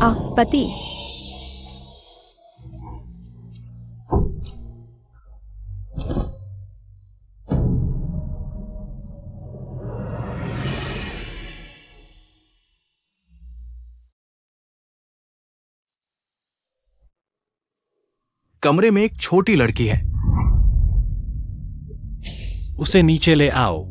पति। कमरे में एक छोटी लड़की है। उसे नीचे ले आओ।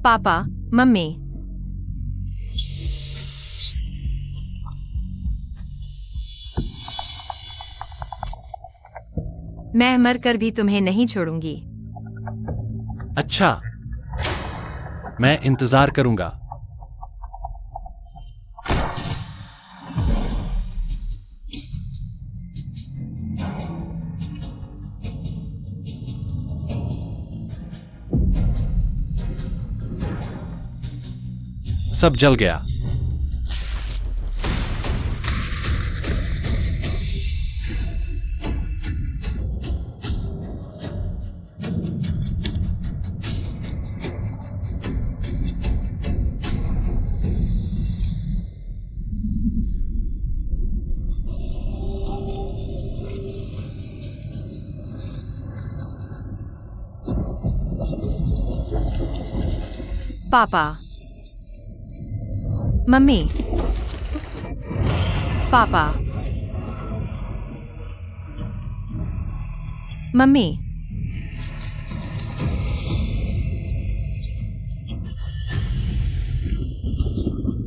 पापा, मम्मी। मैं मरकर भी तुम्हें नहीं छोड़ूंगी। अच्छा, मैं इंतजार करूंगा। सब जल गया। पापा, मम्मी, पापा, मम्मी।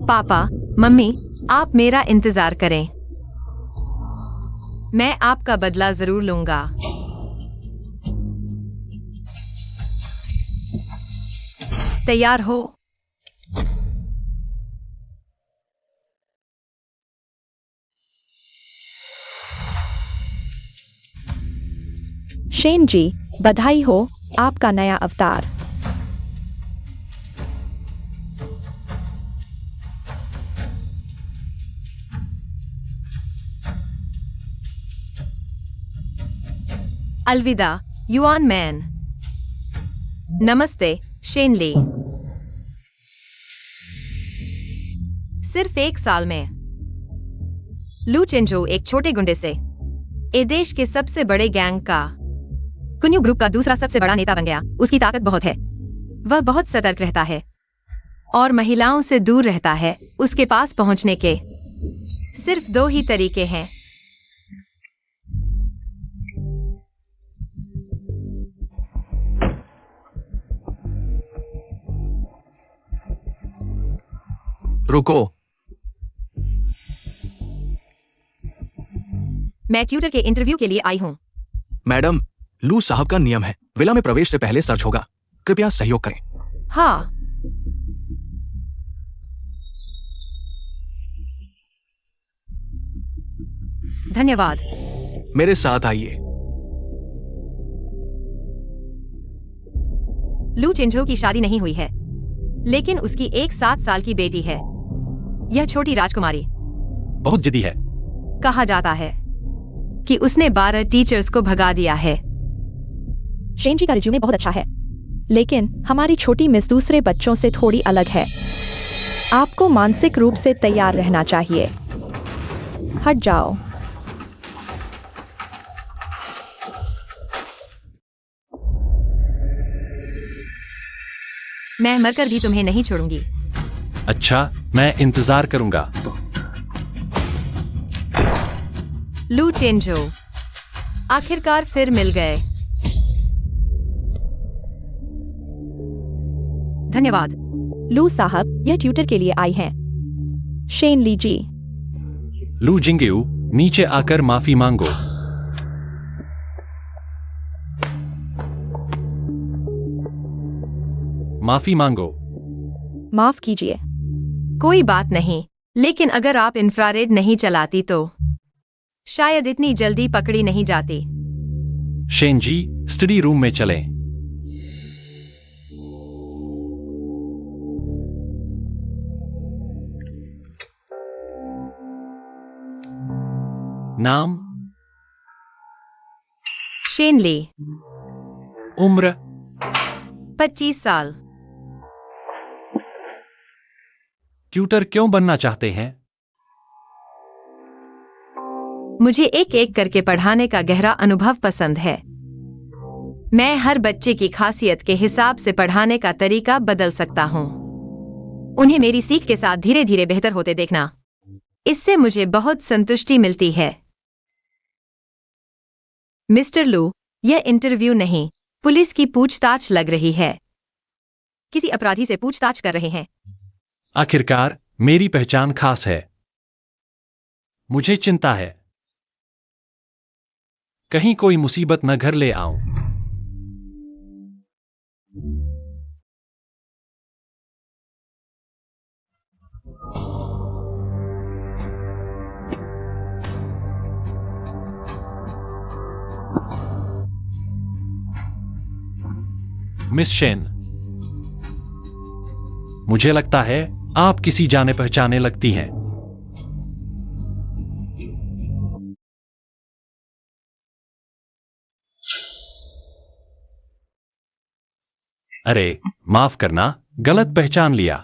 पापा, मम्मी, आप मेरा इंतजार करें। मैं आपका बदला जरूर लूंगा। तैयार हो? शेन जी, बधाई हो आपका नया अवतार। अलविदा युआन मैन। नमस्ते शेनली। सिर्फ 1 साल में लू चेंजो एक छोटे गुंडे से ए देश के सबसे बड़े गैंग का कुन्यू ग्रुप का दूसरा सबसे बड़ा नेता बन गया। उसकी ताकत बहुत है। वह बहुत सतर्क रहता है और महिलाओं से दूर रहता है। उसके पास पहुंचने के सिर्फ 2 ही तरीके हैं। रुको। मैं ट्यूटर के इंटरव्यू के लिए आई हूं। मैडम, लू साहब का नियम है, विला में प्रवेश से पहले सर्च होगा। कृपया सहयोग करें। हाँ। धन्यवाद। मेरे साथ आइए। लू चेंजो की शादी नहीं हुई है, लेकिन उसकी एक 7 साल की बेटी है। यह छोटी राजकुमारी बहुत जिद्दी है। कहा जाता है कि उसने 12 टीचर्स को भगा दिया है। शेन जी का रिज्यूमे बहुत अच्छा है, लेकिन हमारी छोटी मिस दूसरे बच्चों से थोड़ी अलग है। आपको मानसिक रूप से तैयार रहना चाहिए। हट जाओ। मैं मरकर भी तुम्हें नहीं छोड़ूंगी। अच्छा, मैं इंतजार करूंगा। लू चेंजो आखिरकार फिर मिल गए। धन्यवाद। लू साहब, यह ट्यूटर के लिए आई हैं। शेन ली जी। लू जिंगयू, नीचे आकर माफी मांगो। माफी मांगो। माफ कीजिए। कोई बात नहीं, लेकिन अगर आप इंफ्रारेड नहीं चलाती तो शायद इतनी जल्दी पकड़ी नहीं जाती। शेन जी, स्टडी रूम में चलें। नाम शेन ली, उम्र 25 साल। ट्यूटर क्यों बनना चाहते हैं? मुझे एक एक करके पढ़ाने का गहरा अनुभव पसंद है। मैं हर बच्चे की खासियत के हिसाब से पढ़ाने का तरीका बदल सकता हूँ। उन्हें मेरी सीख के साथ धीरे धीरे बेहतर होते देखना, इससे मुझे बहुत संतुष्टि मिलती है। मिस्टर लू, यह इंटरव्यू नहीं, पुलिस की पूछताछ लग रही है। किसी अपराधी से पूछताछ कर रहे हैं। आखिरकार मेरी पहचान खास है। मुझे चिंता है कहीं कोई मुसीबत न घर ले आऊं। मिस शेन, मुझे लगता है आप किसी जाने पहचाने लगती हैं। अरे माफ करना, गलत पहचान लिया।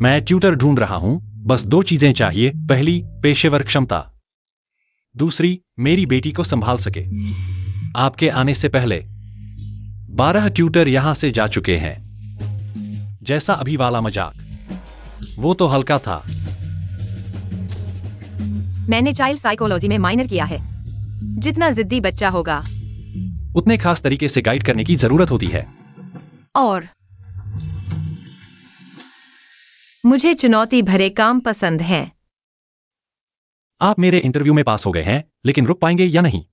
मैं ट्यूटर ढूंढ रहा हूं। बस 2 चीजें चाहिए। पहली, पेशेवर क्षमता। दूसरी, मेरी बेटी को संभाल सके। आपके आने से पहले 12 ट्यूटर यहां से जा चुके हैं। जैसा अभी वाला मजाक, वो तो हल्का था। मैंने चाइल्ड साइकोलॉजी में माइनर किया है। जितना जिद्दी बच्चा होगा, उतने खास तरीके से गाइड करने की जरूरत होती है। और मुझे चुनौती भरे काम पसंद हैं। आप मेरे इंटरव्यू में पास हो गए हैं, लेकिन रुक पाएंगे या नहीं,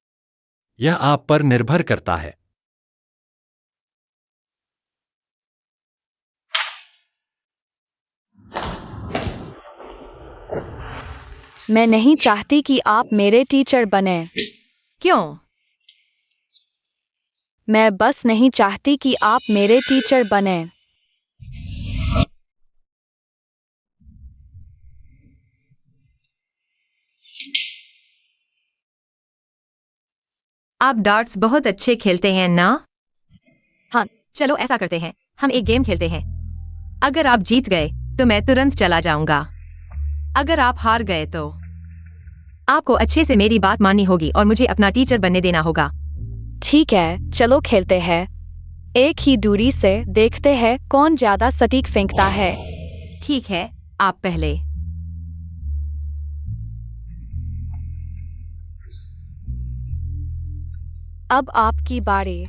यह आप पर निर्भर करता है। मैं नहीं चाहती कि आप मेरे टीचर बने। क्यों? मैं बस नहीं चाहती कि आप मेरे टीचर बने। आप डार्ट्स बहुत अच्छे खेलते हैं ना? हाँ। चलो ऐसा करते हैं, हम एक गेम खेलते हैं। अगर आप जीत गए तो मैं तुरंत चला जाऊंगा। अगर आप हार गए तो आपको अच्छे से मेरी बात माननी होगी और मुझे अपना टीचर बनने देना होगा। ठीक है, चलो खेलते हैं। एक ही दूरी से देखते हैं कौन ज्यादा सटीक फेंकता है। ठीक है, आप पहले। अब आपकी बारी।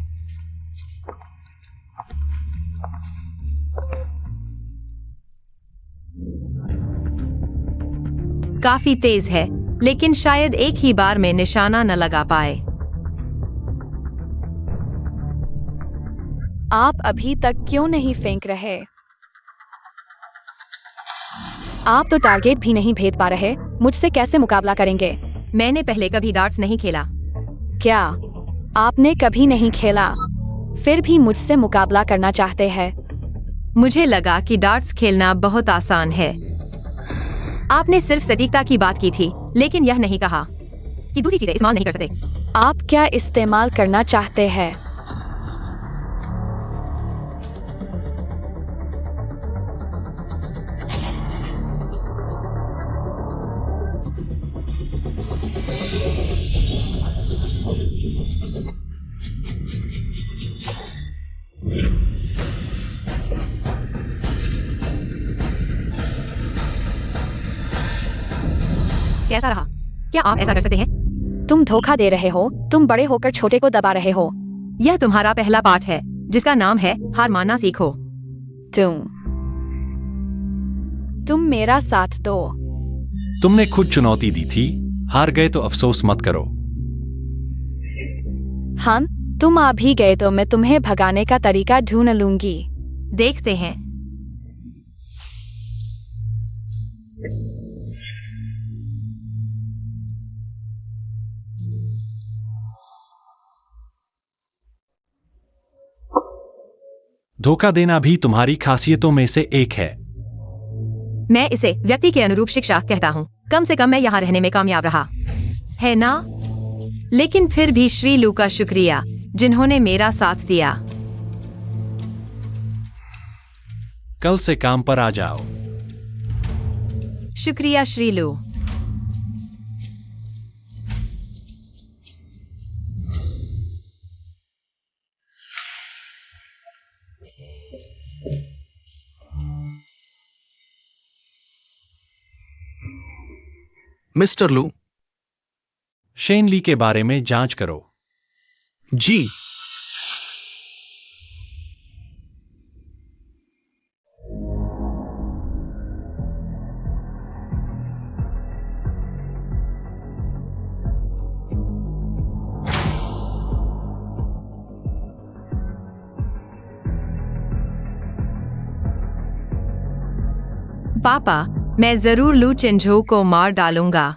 काफी तेज है, लेकिन शायद एक ही बार में निशाना न लगा पाए। आप अभी तक क्यों नहीं फेंक रहे? आप तो टारगेट भी नहीं भेद पा रहे, मुझसे कैसे मुकाबला करेंगे? मैंने पहले कभी डार्ट्स नहीं खेला। क्या आपने कभी नहीं खेला, फिर भी मुझसे मुकाबला करना चाहते हैं? मुझे लगा कि डार्ट्स खेलना बहुत आसान है। आपने सिर्फ सटीकता की बात की थी, लेकिन यह नहीं कहा कि दूसरी चीजें इस्तेमाल नहीं कर सकते। आप क्या इस्तेमाल करना चाहते हैं? कैसा रहा? क्या आप ऐसा कर सकते हैं? तुम धोखा दे रहे हो। तुम बड़े होकर छोटे को दबा रहे हो। यह तुम्हारा पहला पाठ है, जिसका नाम है हार मानना सीखो। तुम मेरा साथ दो। तुमने खुद चुनौती दी थी, हार गए तो अफसोस मत करो। हाँ, तुम आ भी गए तो मैं तुम्हें भगाने का तरीका ढूंढ लूंगी। देखते हैं। धोखा देना भी तुम्हारी खासियतों में से एक है। मैं इसे व्यक्ति के अनुरूप शिक्षा कहता हूँ। कम से कम मैं यहाँ रहने में कामयाब रहा। है ना? लेकिन फिर भी श्री लू का शुक्रिया, जिन्होंने मेरा साथ दिया। कल से काम पर आ जाओ। शुक्रिया श्री लू। मिस्टर लू। शेन ली के बारे में जांच करो। जी। पापा, मैं जरूर लू चिंझो को मार डालूंगा।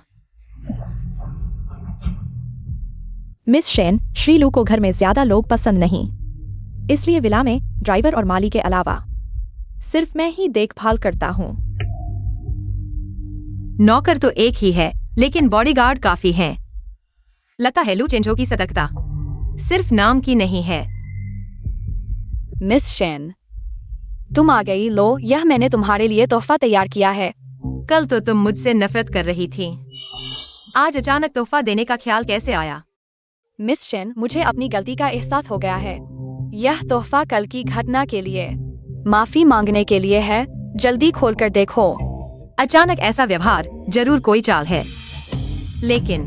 मिस शेन, श्री लू को घर में ज्यादा लोग पसंद नहीं, इसलिए विला में ड्राइवर और माली के अलावा सिर्फ मैं ही देखभाल करता हूँ। नौकर तो एक ही है, लेकिन बॉडीगार्ड काफी हैं। लगता है लू चिंझो की सतर्कता सिर्फ नाम की नहीं है। मिस शेन, तुम आ गई। लो, यह मैंने तुम्हारे लिए तोहफा तैयार किया है। कल तो तुम मुझसे नफरत कर रही थी, आज अचानक तोहफा देने का ख्याल कैसे आया? मिस शेन, मुझे अपनी गलती का एहसास हो गया है। यह तोहफा कल की घटना के लिए माफी मांगने के लिए है। जल्दी खोलकर देखो। अचानक ऐसा व्यवहार जरूर कोई चाल है, लेकिन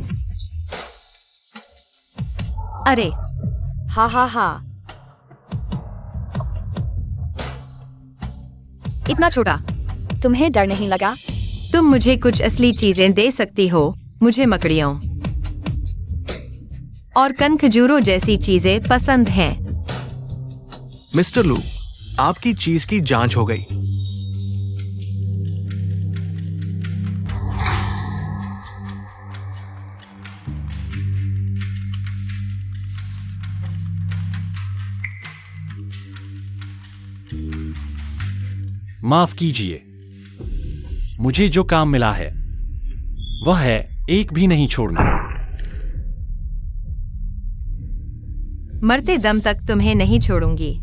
अरे हा हा हा। इतना छोटा। तुम्हें डर नहीं लगा? तुम मुझे कुछ असली चीजें दे सकती हो, मुझे मकड़ियों और कनखजूरों जैसी चीजें पसंद हैं। मिस्टर लू, आपकी चीज की जांच हो गई। माफ कीजिए, मुझे जो काम मिला है वह है एक भी नहीं छोड़ना। मरते दम तक तुम्हें नहीं छोड़ूंगी।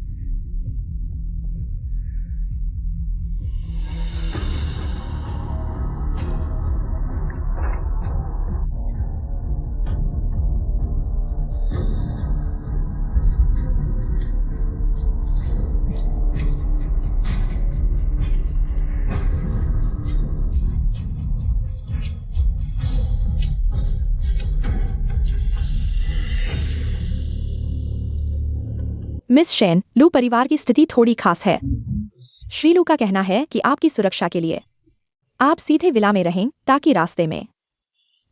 मिस शेन, लू परिवार की स्थिति थोड़ी खास है। श्री लू का कहना है कि आपकी सुरक्षा के लिए आप सीधे विला में रहें ताकि रास्ते में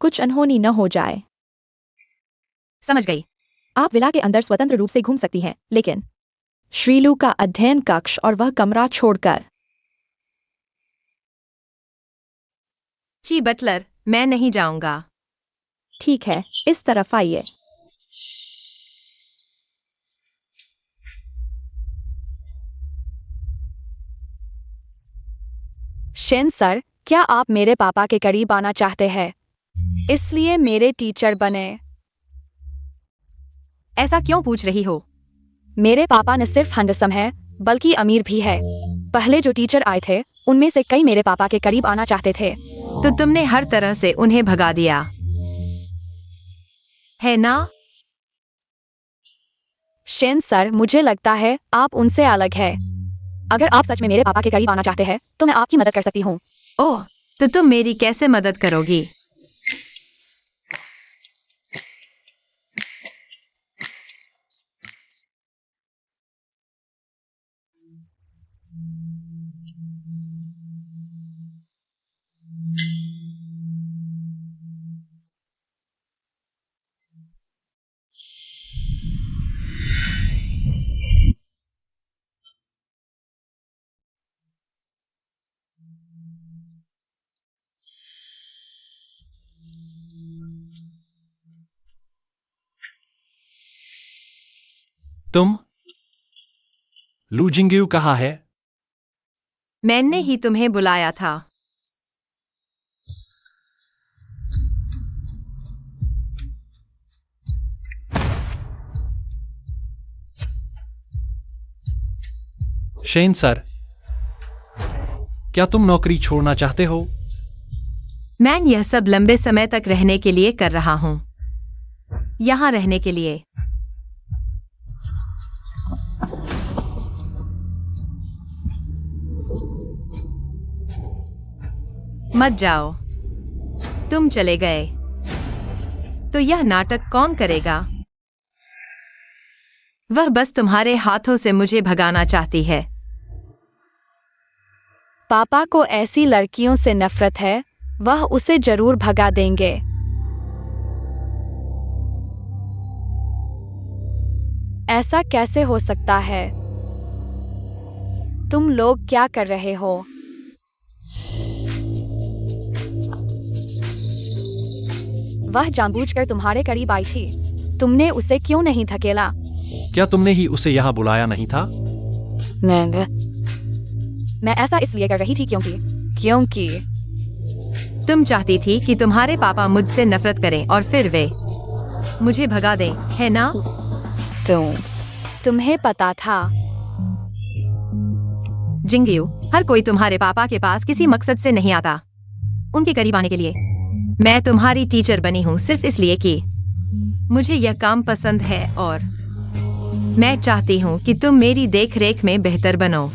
कुछ अनहोनी न हो जाए। समझ गई। आप विला के अंदर स्वतंत्र रूप से घूम सकती हैं, लेकिन श्री लू का अध्ययन कक्ष और वह कमरा छोड़कर। जी बटलर, मैं नहीं जाऊंगा। ठीक है, इस तरफ आइए। शेन सर, क्या आप मेरे पापा के करीब आना चाहते हैं, इसलिए मेरे टीचर बने? ऐसा क्यों पूछ रही हो? मेरे पापा न सिर्फ हैंडसम है बल्कि अमीर भी है। पहले जो टीचर आए थे उनमें से कई मेरे पापा के करीब आना चाहते थे। तो तुमने हर तरह से उन्हें भगा दिया, है ना? शेन सर, मुझे लगता है आप उनसे अलग है। अगर आप सच में मेरे पापा के करीब आना चाहते हैं तो मैं आपकी मदद कर सकती हूँ। ओह, तो तुम मेरी कैसे मदद करोगी? तुम लू जिंगयू कहाँ है? मैंने ही तुम्हें बुलाया था। शेन सर, क्या तुम नौकरी छोड़ना चाहते हो? मैं यह सब लंबे समय तक रहने के लिए कर रहा हूं। यहां रहने के लिए। मत जाओ। तुम चले गए तो यह नाटक कौन करेगा? वह बस तुम्हारे हाथों से मुझे भगाना चाहती है। पापा को ऐसी लड़कियों से नफरत है, वह उसे जरूर भगा देंगे। ऐसा कैसे हो सकता है? तुम लोग क्या कर रहे हो? वह जानबूझकर तुम्हारे करीब आई थी। तुमने उसे क्यों नहीं धकेला? क्या तुमने ही उसे यहाँ बुलाया नहीं था? मैं ऐसा इसलिए कर रही थी क्योंकि तुम चाहती थी कि तुम्हारे पापा मुझसे नफरत करें और फिर वे मुझे भगा दें, है ना? तुम्हें पता था। जिंगयू, हर कोई तुम्हारे पापा के पास किसी मकसद से नहीं आता, उनके करीब आने के लिए। मैं तुम्हारी टीचर बनी हूँ सिर्फ इसलिए कि मुझे यह काम पसंद है और मैं चाहती हूँ कि तुम मेरी देखरेख में बेहतर बनो।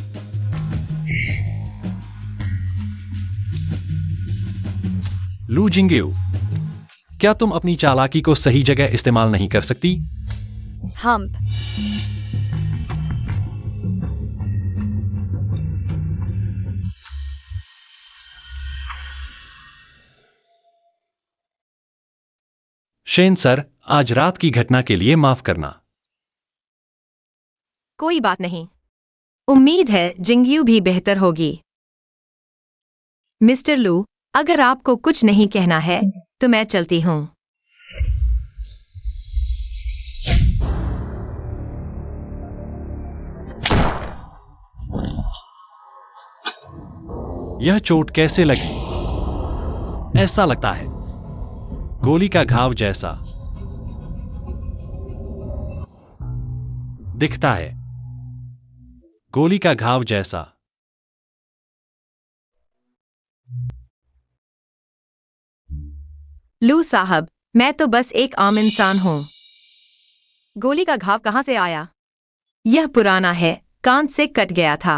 लू जिंगयू, क्या तुम अपनी चालाकी को सही जगह इस्तेमाल नहीं कर सकती? हम शेन सर, आज रात की घटना के लिए माफ करना। कोई बात नहीं। उम्मीद है जिंगयू भी बेहतर होगी। मिस्टर लू, अगर आपको कुछ नहीं कहना है तो मैं चलती हूँ। यह चोट कैसे लगी? ऐसा लगता है गोली का घाव जैसा दिखता है। गोली का घाव जैसा। लू साहब, मैं तो बस एक आम इंसान हूँ। गोली का घाव कहाँ से आया? यह पुराना है, कान से कट गया था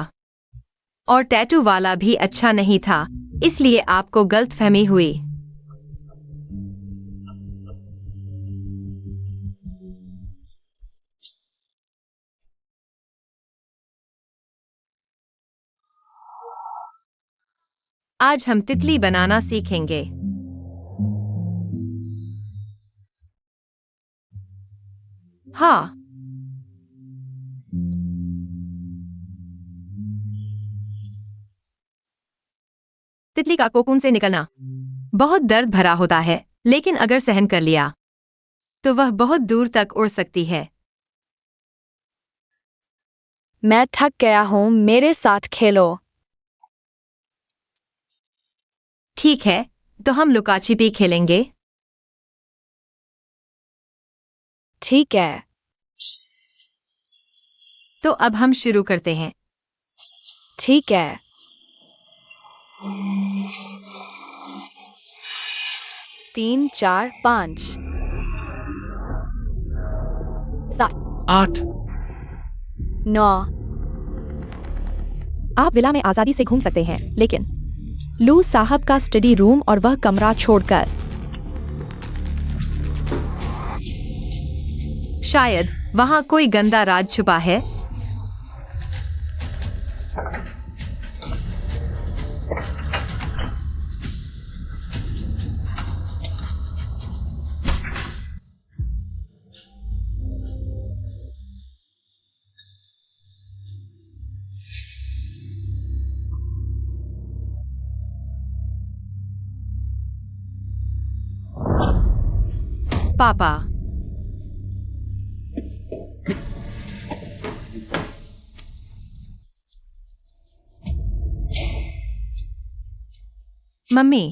और टैटू वाला भी अच्छा नहीं था, इसलिए आपको गलतफहमी हुई। आज हम तितली बनाना सीखेंगे। हाँ। तितली का कोकून से निकलना बहुत दर्द भरा होता है, लेकिन अगर सहन कर लिया तो वह बहुत दूर तक उड़ सकती है। मैं थक गया हूँ, मेरे साथ खेलो। ठीक है, तो हम लुकाछिपी खेलेंगे। ठीक है, तो अब हम शुरू करते हैं। ठीक है। 3 4 5 7 8 9 आप विला में आजादी से घूम सकते हैं, लेकिन लू साहब का स्टडी रूम और वह कमरा छोड़कर शायद वहां कोई गंदा राज छुपा है। पापा, मम्मी,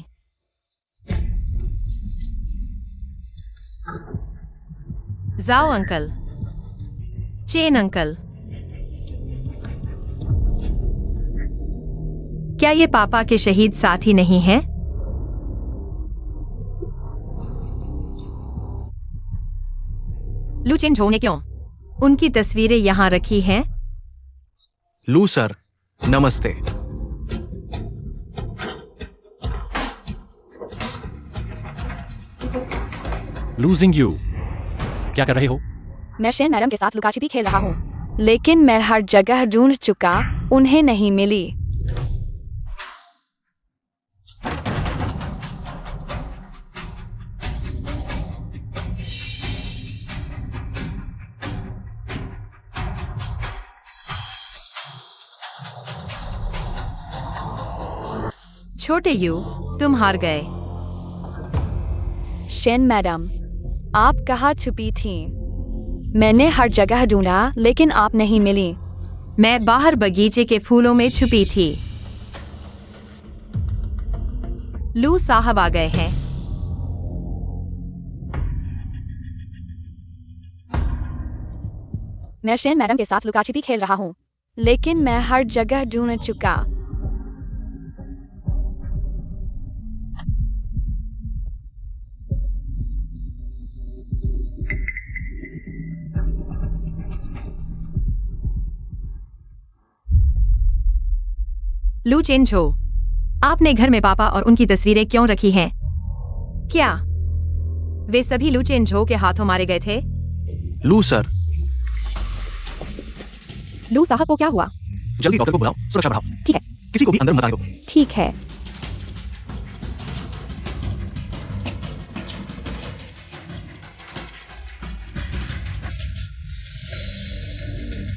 जाओ अंकल, चेन अंकल, क्या ये पापा के शहीद साथी नहीं हैं? लू चेंजो ने क्यों उनकी तस्वीरें यहाँ रखी हैं? लू सर, नमस्ते। Losing you. क्या कर रहे हो? मैं शेन मैडम के साथ लुकाछिपी खेल रहा हूँ, लेकिन मैं हर जगह ढूंढ चुका, उन्हें नहीं मिली। छोटे यू, तुम हार गए। शेन मैडम, आप कहाँ छुपी थी? मैंने हर जगह ढूंढा, लेकिन आप नहीं मिली। मैं बाहर बगीचे के फूलों में छुपी थी। लू साहब आ गए हैं। मैं शेन मैडम के साथ लुकाछिपी खेल रहा हूँ, लेकिन मैं हर जगह ढूंढ चुका। लू चेंजो, आपने घर में पापा और उनकी तस्वीरें क्यों रखी हैं? क्या वे सभी लू चेंजो के हाथों मारे गए थे? लू सर, लू साहब को क्या हुआ? जल्दी डॉक्टर को बुलाओ, सुरक्षा बढ़ाओ। ठीक है। किसी को भी अंदर मत आने दो। ठीक है।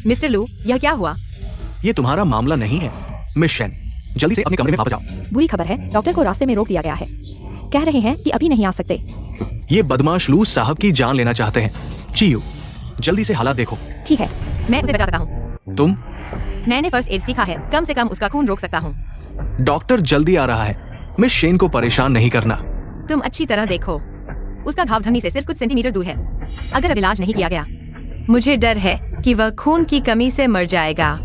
मिस्टर लू, यह क्या हुआ? ये तुम्हारा मामला नहीं है, मिस शेन। जल्दी से अपने कमरे में वापस जाओ। बुरी खबर है, डॉक्टर को रास्ते में रोक दिया गया है। कह रहे हैं कि अभी नहीं आ सकते। ये बदमाश लू साहब की जान लेना चाहते हैं। चियू, जल्दी से हालात देखो। ठीक है। मैं उसे बचा सकता हूँ। तुम? मैंने फर्स्ट एड सीखा है, कम से कम उसका खून रोक सकता हूँ। डॉक्टर जल्दी आ रहा है। मिस शेन को परेशान नहीं करना। तुम अच्छी तरह देखो, उसका घाव धमनी से सिर्फ कुछ सेंटीमीटर दूर है। अगर अब इलाज नहीं किया गया, मुझे डर है कि वह खून की कमी से मर जाएगा।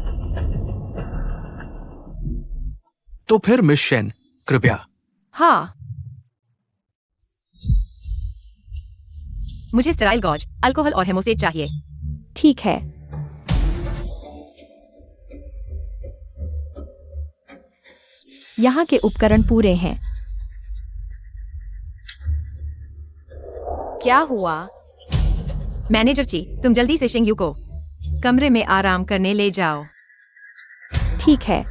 तो फिर मिस शेन, कृपया। हाँ, मुझे स्टेराइल गॉज, अल्कोहल और हेमोस्टेट चाहिए। ठीक है। यहाँ के उपकरण पूरे हैं। क्या हुआ? मैनेजर जी, तुम जल्दी से शिंगयू को कमरे में आराम करने ले जाओ। ठीक है।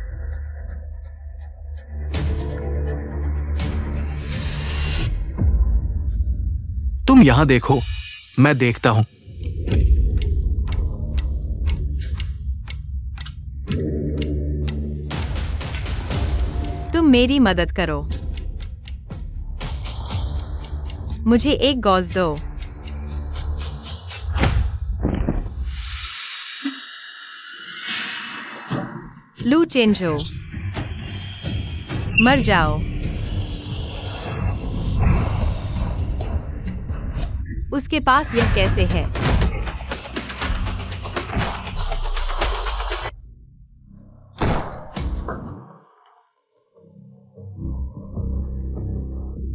तुम यहां देखो, मैं देखता हूं। तुम मेरी मदद करो, मुझे एक गॉज दो। लू चेंजो, मर जाओ। उसके पास यह कैसे है?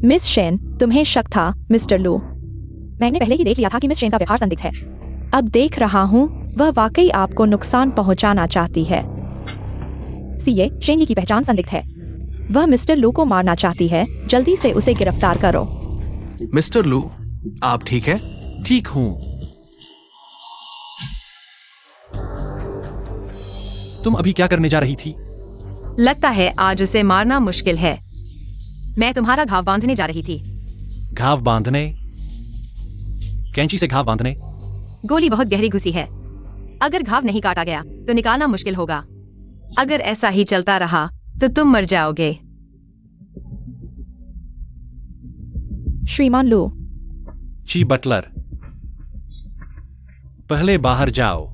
मिस शेन, तुम्हें शक था, मिस्टर लू। मैंने पहले ही देख लिया था कि मिस शेन का व्यवहार संदिग्ध है। अब देख रहा हूँ, वह वाकई आपको नुकसान पहुंचाना चाहती है। सीए, शेन की पहचान संदिग्ध है। वह मिस्टर लू को मारना चाहती है। जल्दी से उसे गिरफ्तार करो। मिस्टर लू, आप ठीक है? ठीक हूं। तुम अभी क्या करने जा रही थी? लगता है आज उसे मारना मुश्किल है। मैं तुम्हारा घाव बांधने जा रही थी। घाव बांधने? कैंची से घाव बांधने? गोली बहुत गहरी घुसी है। अगर घाव नहीं काटा गया तो निकालना मुश्किल होगा। अगर ऐसा ही चलता रहा तो तुम मर जाओगे। श्रीमान लू, ची बटलर, पहले बाहर जाओ।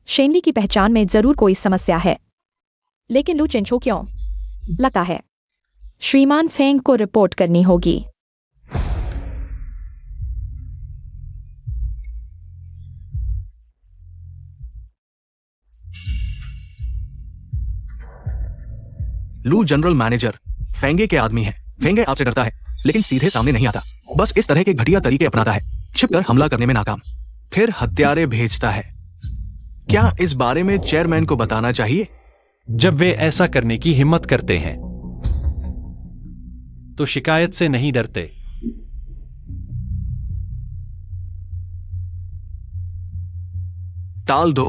शेनली की पहचान में जरूर कोई समस्या है, लेकिन लू चेंचो क्यों? लगता है श्रीमान फेंग को रिपोर्ट करनी होगी। लू जनरल मैनेजर फेंगे के आदमी है। फेंगे आपसे डरता है लेकिन सीधे सामने नहीं आता, बस इस तरह के घटिया तरीके अपनाता है, छिपकर हमला करने में नाकाम, फिर हत्यारे भेजता है। क्या इस बारे में चेयरमैन को बताना चाहिए? जब वे ऐसा करने की हिम्मत करते हैं तो शिकायत से नहीं डरते। टाल दो।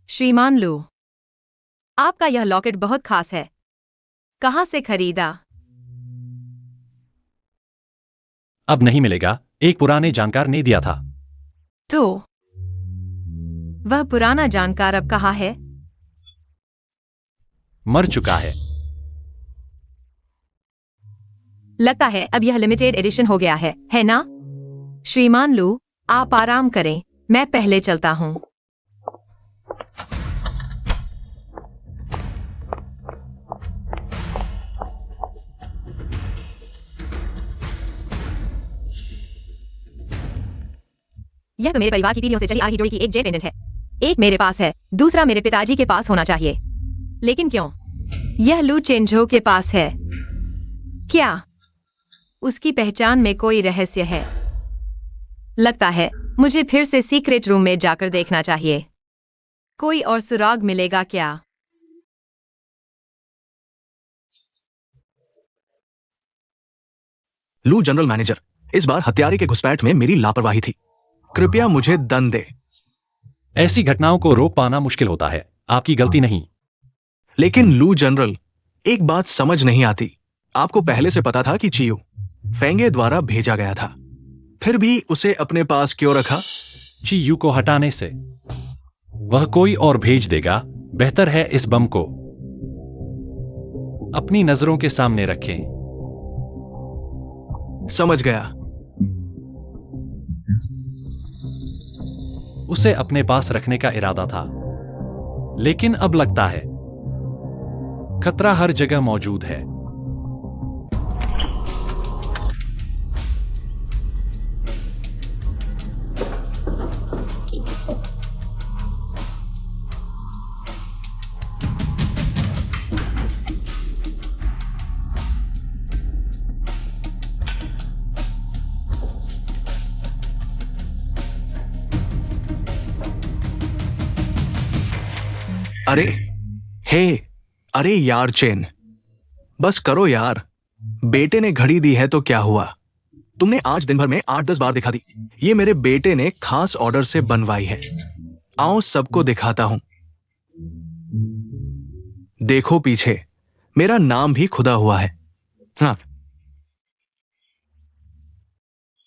श्रीमान लू, आपका यह लॉकेट बहुत खास है। कहाँ से खरीदा? अब नहीं मिलेगा, एक पुराने जानकार ने दिया था। तो वह पुराना जानकार अब कहाँ है? मर चुका है। लगता है अब यह लिमिटेड एडिशन हो गया है ना? श्रीमान लू, आप आराम करें, मैं पहले चलता हूँ। यह तो मेरे परिवार की पीढ़ियों से चली आ रही जोड़ी की एक जेट पेंडेंट है। एक मेरे पास है, दूसरा मेरे पिताजी के पास होना चाहिए। लेकिन क्यों यह लू चेंजो के पास है? क्या उसकी पहचान में कोई रहस्य है? लगता है मुझे फिर से सीक्रेट रूम में जाकर देखना चाहिए। कोई और सुराग मिलेगा क्या? लू जनरल मैनेजर, इस बार हत्यारे के घुसपैठ में मेरी लापरवाही थी, कृपया मुझे दंड दे। ऐसी घटनाओं को रोक पाना मुश्किल होता है, आपकी गलती नहीं। लेकिन लू जनरल, एक बात समझ नहीं आती, आपको पहले से पता था कि चियू फेंगे द्वारा भेजा गया था, फिर भी उसे अपने पास क्यों रखा? चियू को हटाने से वह कोई और भेज देगा। बेहतर है इस बम को अपनी नजरों के सामने रखें। समझ गया। उसे अपने पास रखने का इरादा था, लेकिन अब लगता है खतरा हर जगह मौजूद है। अरे हे, अरे यार चेन, बस करो यार। बेटे ने घड़ी दी है तो क्या हुआ? तुमने आज दिन भर में 8-10 बार दिखा दी। ये मेरे बेटे ने खास ऑर्डर से बनवाई है। आओ सबको दिखाता हूं। देखो पीछे, मेरा नाम भी खुदा हुआ है। हाँ,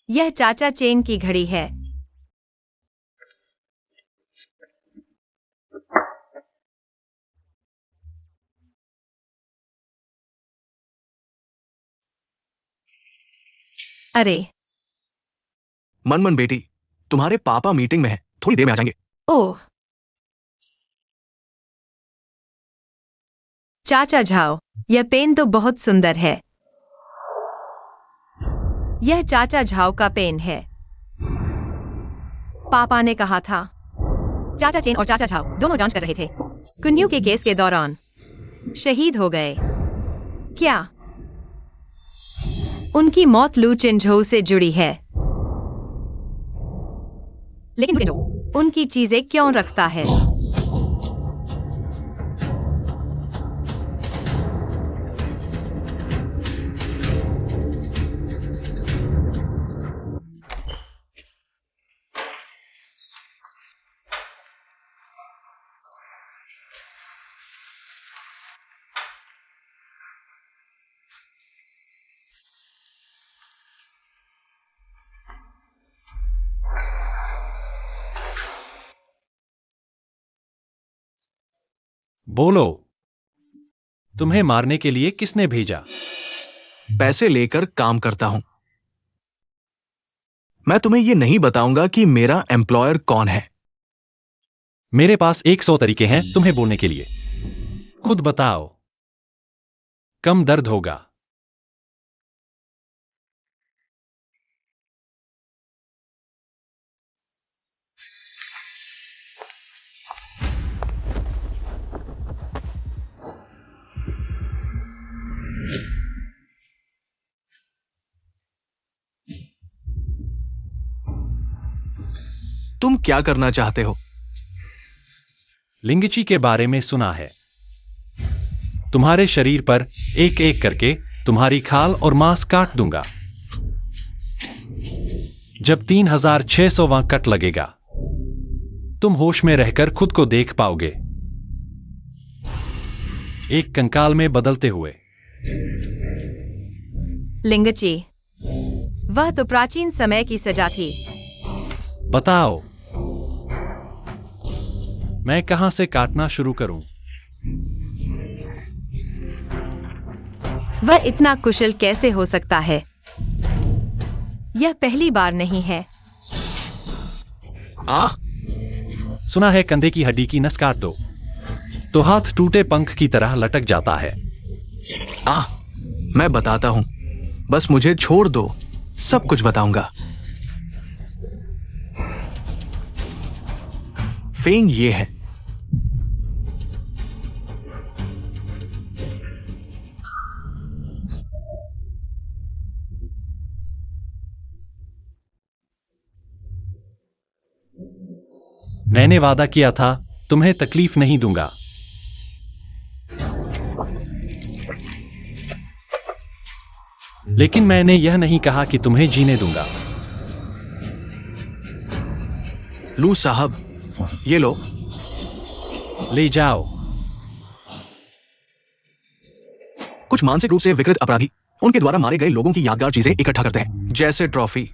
यह चाचा चेन की घड़ी है। अरे मनमन बेटी, तुम्हारे पापा मीटिंग में है, थोड़ी देर में आ जाएंगे। ओह, चाचा झाओ, यह पेन तो बहुत सुंदर है। यह चाचा झाओ का पेन है। पापा ने कहा था। चाचा चेन और चाचा झाओ दोनों जांच कर रहे थे। कुन्यू के केस के दौरान शहीद हो गए। क्या उनकी मौत लू चिंझो से जुड़ी है? लेकिन लू चिंझो उनकी चीजें क्यों रखता है? बोलो, तुम्हें मारने के लिए किसने भेजा? पैसे लेकर काम करता हूं। मैं तुम्हें ये नहीं बताऊंगा कि मेरा एम्प्लॉयर कौन है। मेरे पास 100 तरीके हैं तुम्हें बोलने के लिए। खुद बताओ। कम दर्द होगा। तुम क्या करना चाहते हो? लिंगची के बारे में सुना है। तुम्हारे शरीर पर एक एक करके तुम्हारी खाल और मांस काट दूंगा। जब 3600वां कट लगेगा, तुम होश में रहकर खुद को देख पाओगे, एक कंकाल में बदलते हुए। लिंगची, वह तो प्राचीन समय की सजा थी। बताओ, मैं कहां से काटना शुरू करूं? वह इतना कुशल कैसे हो सकता है? यह पहली बार नहीं है। आ सुना है कंधे की हड्डी की नस काट दो तो हाथ टूटे पंख की तरह लटक जाता है। मैं बताता हूं, बस मुझे छोड़ दो, सब कुछ बताऊंगा। फेंग ये है। मैंने वादा किया था तुम्हें तकलीफ नहीं दूंगा। लेकिन मैंने यह नहीं कहा कि तुम्हें जीने दूंगा। लू साहब, ये लो। ले जाओ। कुछ मानसिक रूप से विकृत अपराधी उनके द्वारा मारे गए लोगों की यादगार चीजें इकट्ठा करते हैं, जैसे ट्रॉफी।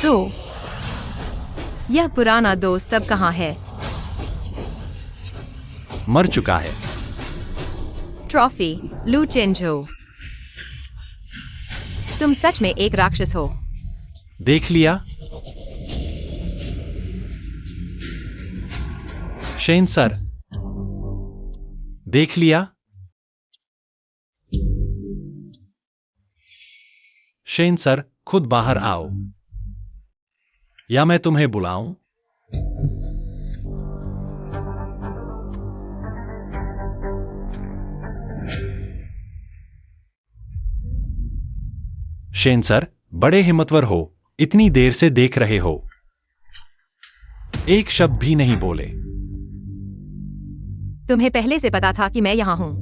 तो यह पुराना दोस्त अब कहां है? मर चुका है। ट्रॉफी, लू चेंजो, तुम सच में एक राक्षस हो। देख लिया? शेन सर, देख लिया? शेन सर, खुद बाहर आओ, या मैं तुम्हें बुलाऊं? शेन सर, बड़े हिम्मतवर हो, इतनी देर से देख रहे हो, एक शब्द भी नहीं बोले। तुम्हें पहले से पता था कि मैं यहां हूं।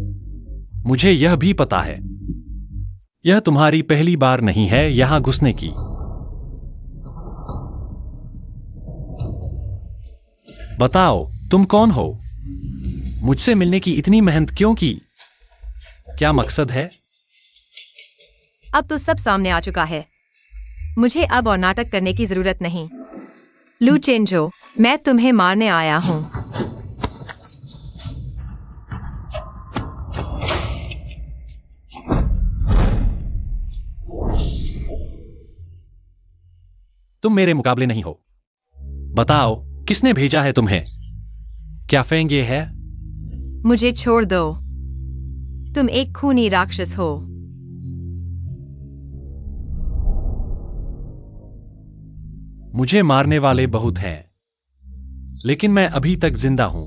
मुझे यह भी पता है। यह तुम्हारी पहली बार नहीं है यहां घुसने की। बताओ, तुम कौन हो? मुझसे मिलने की इतनी मेहनत क्यों की? क्या मकसद है? अब तो सब सामने आ चुका है। मुझे अब और नाटक करने की जरूरत नहीं। लू चेंजो, मैं तुम्हें मारने आया हूं। तुम मेरे मुकाबले नहीं हो। बताओ, किसने भेजा है तुम्हें? क्या फेंग ये है? मुझे छोड़ दो। तुम एक खूनी राक्षस हो। मुझे मारने वाले बहुत हैं, लेकिन मैं अभी तक जिंदा हूं।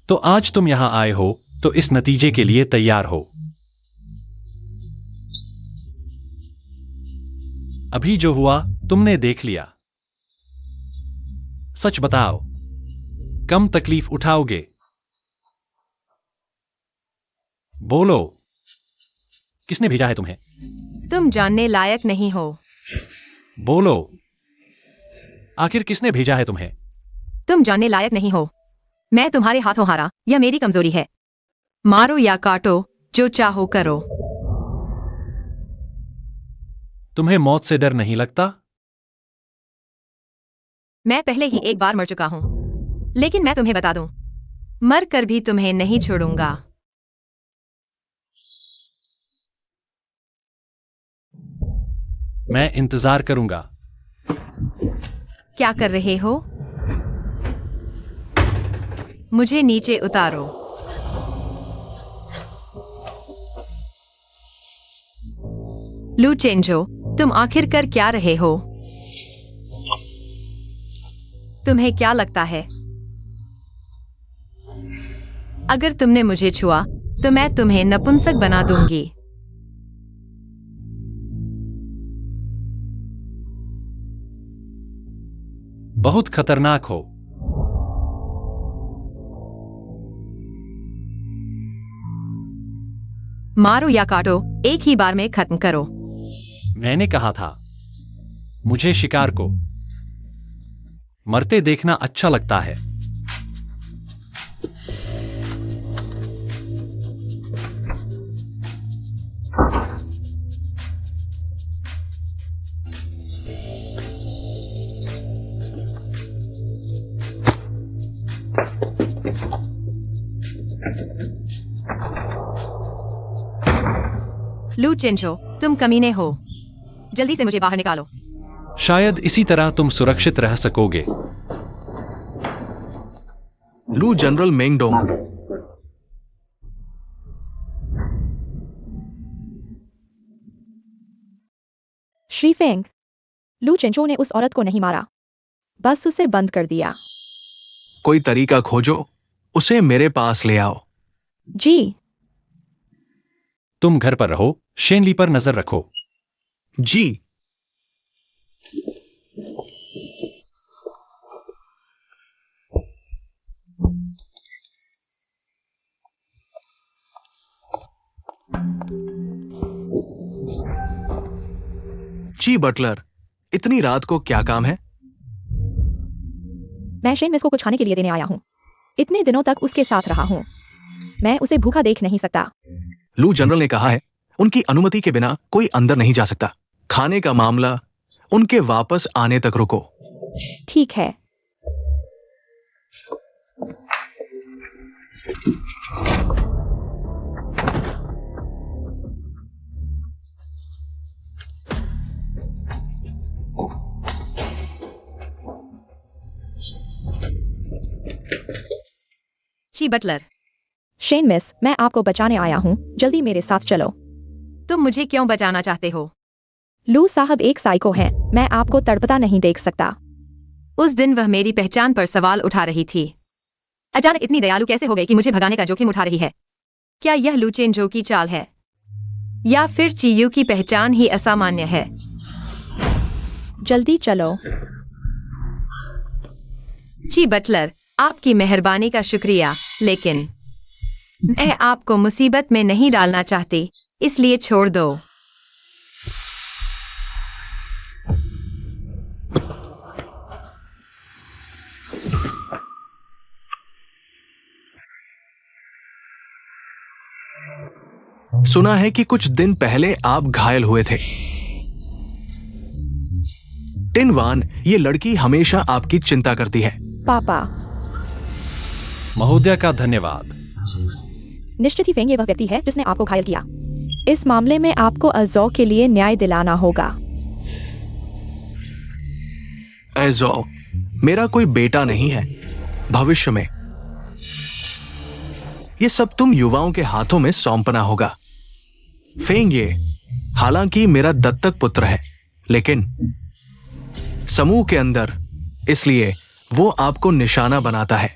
तो आज तुम यहां आए हो तो इस नतीजे के लिए तैयार हो। अभी जो हुआ तुमने देख लिया। सच बताओ, कम तकलीफ उठाओगे? बोलो, किसने भेजा है तुम्हें? तुम जानने लायक नहीं हो। बोलो, आखिर किसने भेजा है तुम्हें? तुम जानने लायक नहीं हो। मैं तुम्हारे हाथों हारा, यह मेरी कमजोरी है। मारो या काटो, जो चाहो करो। तुम्हें मौत से डर नहीं लगता? मैं पहले ही एक बार मर चुका हूं, लेकिन मैं तुम्हें बता दूं, मर कर भी तुम्हें नहीं छोड़ूंगा। मैं इंतजार करूंगा। क्या कर रहे हो? मुझे नीचे उतारो। लू चेंजो, तुम आखिर कर क्या रहे हो? तुम्हें क्या लगता है, अगर तुमने मुझे छुआ तो मैं तुम्हें नपुंसक बना दूंगी? बहुत खतरनाक हो। मारो या काटो, एक ही बार में खत्म करो। मैंने कहा था, मुझे शिकार को मरते देखना अच्छा लगता है। लू चेंजो, तुम कमीने हो, जल्दी से मुझे बाहर निकालो। शायद इसी तरह तुम सुरक्षित रह सकोगे। लू जनरल मेंगडोंग, श्री फेंग, लू चेंचो ने उस औरत को नहीं मारा, बस उसे बंद कर दिया। कोई तरीका खोजो, उसे मेरे पास ले आओ। जी। तुम घर पर रहो, शेनली पर नजर रखो। जी। जी बटलर, इतनी रात को क्या काम है? मैं शेन मिस को कुछ खाने के लिए देने आया हूँ। इतने दिनों तक उसके साथ रहा हूँ, मैं उसे भूखा देख नहीं सकता। लू जनरल ने कहा है, उनकी अनुमति के बिना कोई अंदर नहीं जा सकता। खाने का मामला उनके वापस आने तक रुको। ठीक है। जी बटलर। शेन मिस, मैं आपको बचाने आया हूँ, जल्दी मेरे साथ चलो। तुम मुझे क्यों बचाना चाहते हो? लू साहब एक साइको है, मैं आपको तड़पता नहीं देख सकता। उस दिन वह मेरी पहचान पर सवाल उठा रही थी, अचानक इतनी दयालु कैसे हो गई कि मुझे भगाने का जोखिम उठा रही है? क्या यह लू चेंजो की चाल है, या फिर चीयू की पहचान ही असामान्य है? जल्दी चलो। जी बटलर, आपकी मेहरबानी का शुक्रिया, लेकिन मैं आपको मुसीबत में नहीं डालना चाहती, इसलिए छोड़ दो। सुना है कि कुछ दिन पहले आप घायल हुए थे। टिन वान, ये लड़की हमेशा आपकी चिंता करती है। पापा। महोदय का धन्यवाद। निश्चित ही फेंग ये वह व्यक्ति है जिसने आपको घायल किया। इस मामले में आपको अजौ के लिए न्याय दिलाना होगा। एजो मेरा कोई बेटा नहीं है। भविष्य में ये सब तुम युवाओं के हाथों में सौंपना होगा। फेंग ये हालांकि मेरा दत्तक पुत्र है, लेकिन समूह के अंदर, इसलिए वो आपको निशाना बनाता है।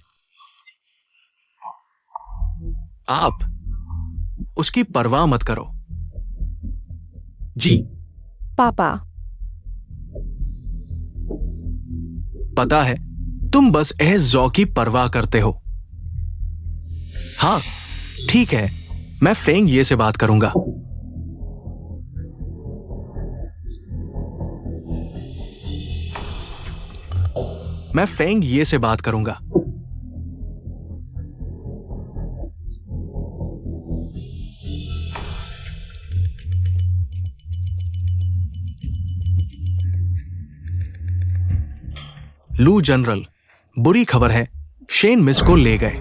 आप उसकी परवाह मत करो। जी पापा। पता है, तुम बस एहजौ की परवाह करते हो। हाँ ठीक है, मैं फेंग ये से बात करूंगा। मैं फेंग ये से बात करूंगा। लू जनरल, बुरी खबर है, शेन मिस को ले गए।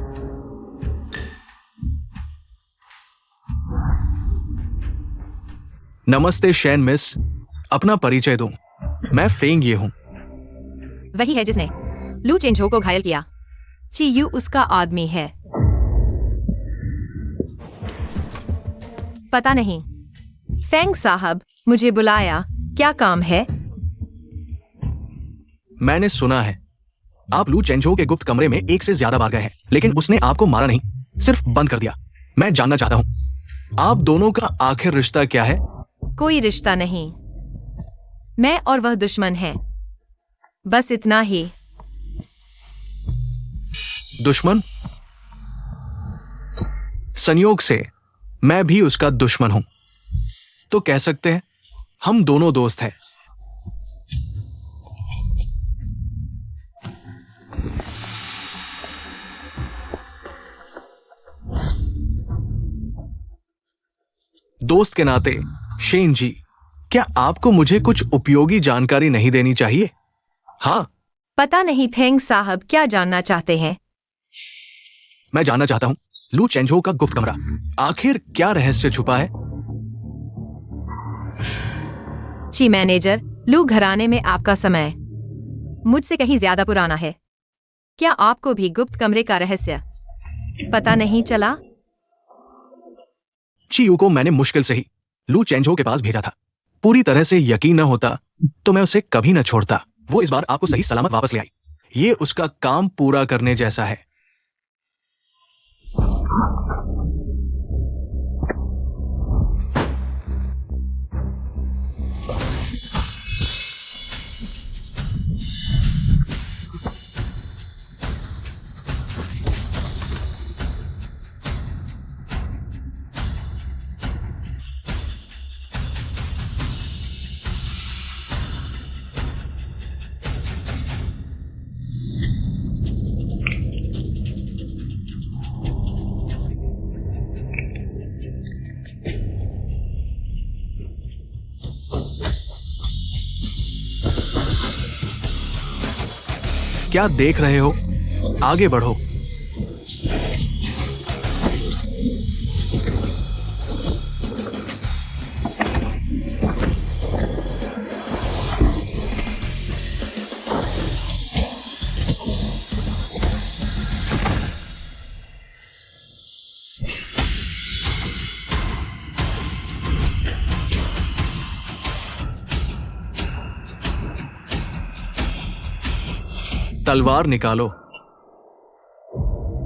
नमस्ते शेन मिस, अपना परिचय दो। मैं फेंग ये हूं। वही है जिसने लू चेंजो को घायल किया। चियू उसका आदमी है। पता नहीं। फेंग साहब, मुझे बुलाया, क्या काम है? मैंने सुना है आप लू चेंजो के गुप्त कमरे में एक से ज्यादा बार गए हैं, लेकिन उसने आपको मारा नहीं, सिर्फ बंद कर दिया। मैं जानना चाहता हूं आप दोनों का आखिर रिश्ता क्या है? कोई रिश्ता नहीं। मैं और वह दुश्मन हैं। बस इतना ही। दुश्मन? संयोग से मैं भी उसका दुश्मन हूं, तो कह सकते हैं हम दोनों दोस्त हैं। दोस्त के नाते शेन जी, क्या आपको मुझे कुछ उपयोगी जानकारी नहीं देनी चाहिए? हाँ, पता नहीं फेंग साहब क्या जानना चाहते हैं। मैं जानना चाहता हूं लू चेंजो का गुप्त कमरा, आखिर क्या रहस्य छुपा है? जी मैनेजर, लू घराने में आपका समय मुझसे कहीं ज्यादा पुराना है। क्या आपको भी गुप्त कमरे का रहस्य पता नहीं चला? चियू को मैंने मुश्किल से ही लू चेंजो के पास भेजा था। पूरी तरह से यकीन न होता तो मैं उसे कभी न छोड़ता। वो इस बार आपको सही सलामत वापस ले आई। ये उसका काम पूरा करने जैसा है। क्या देख रहे हो? आगे बढ़ो। तलवार निकालो।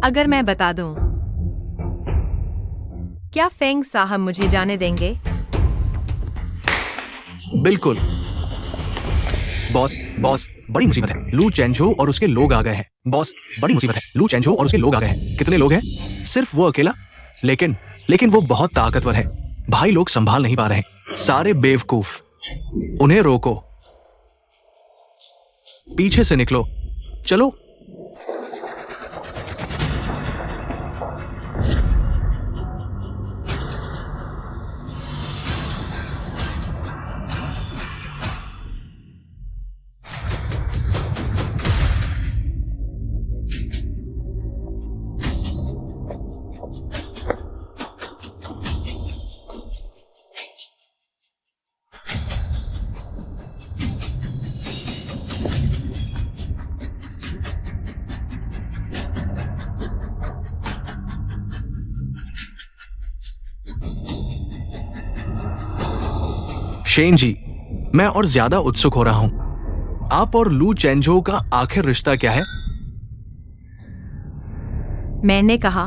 अगर मैं बता दूं, क्या फेंग साहब मुझे जाने देंगे? बिल्कुल। बॉस, बॉस, बड़ी मुसीबत है। लू चेंजो और उसके लोग आ गए हैं। बॉस, बड़ी मुसीबत है। लू चेंजो और उसके लोग आ गए हैं। कितने लोग हैं? सिर्फ वो अकेला? लेकिन वो बहुत ताकतवर है। भाई लोग संभाल नहीं पा रहे। सारे बेवकूफ। उन्हें रोको। पीछे से निकलो। चलो। शेन जी, मैं और ज्यादा उत्सुक हो रहा हूं। आप और लू चेंजो का आखिर रिश्ता क्या है? मैंने कहा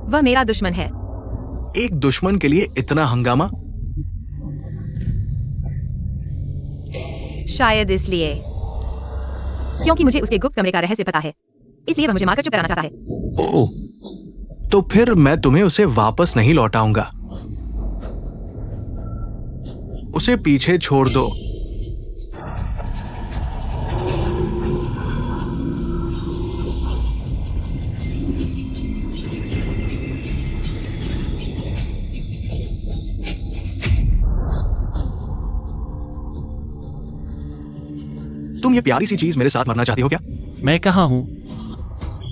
वह मेरा दुश्मन है। एक दुश्मन के लिए इतना हंगामा? शायद इसलिए क्योंकि मुझे उसके गुप्त कमरे का रहस्य पता है, इसलिए वह मुझे मारकर चुप कराना चाहता है। ओह, तो फिर मैं तुम्हें उसे वापस नहीं लौटाऊंगा। उसे पीछे छोड़ दो। तुम तुम ये प्यारी सी चीज मेरे साथ मरना चाहती हो क्या? मैं कहाँ हूँ?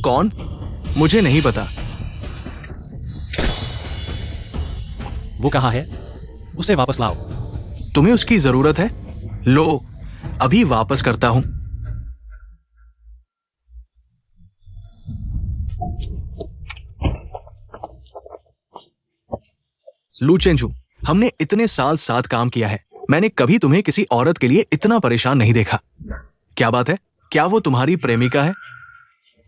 कौन? मुझे नहीं पता। वो कहाँ है? उसे वापस लाओ। तुम्हें उसकी जरूरत है? लो, अभी वापस करता हूं। लू चेंजू, हमने इतने साल साथ काम किया है, मैंने कभी तुम्हें किसी औरत के लिए इतना परेशान नहीं देखा। क्या बात है? क्या वो तुम्हारी प्रेमिका है?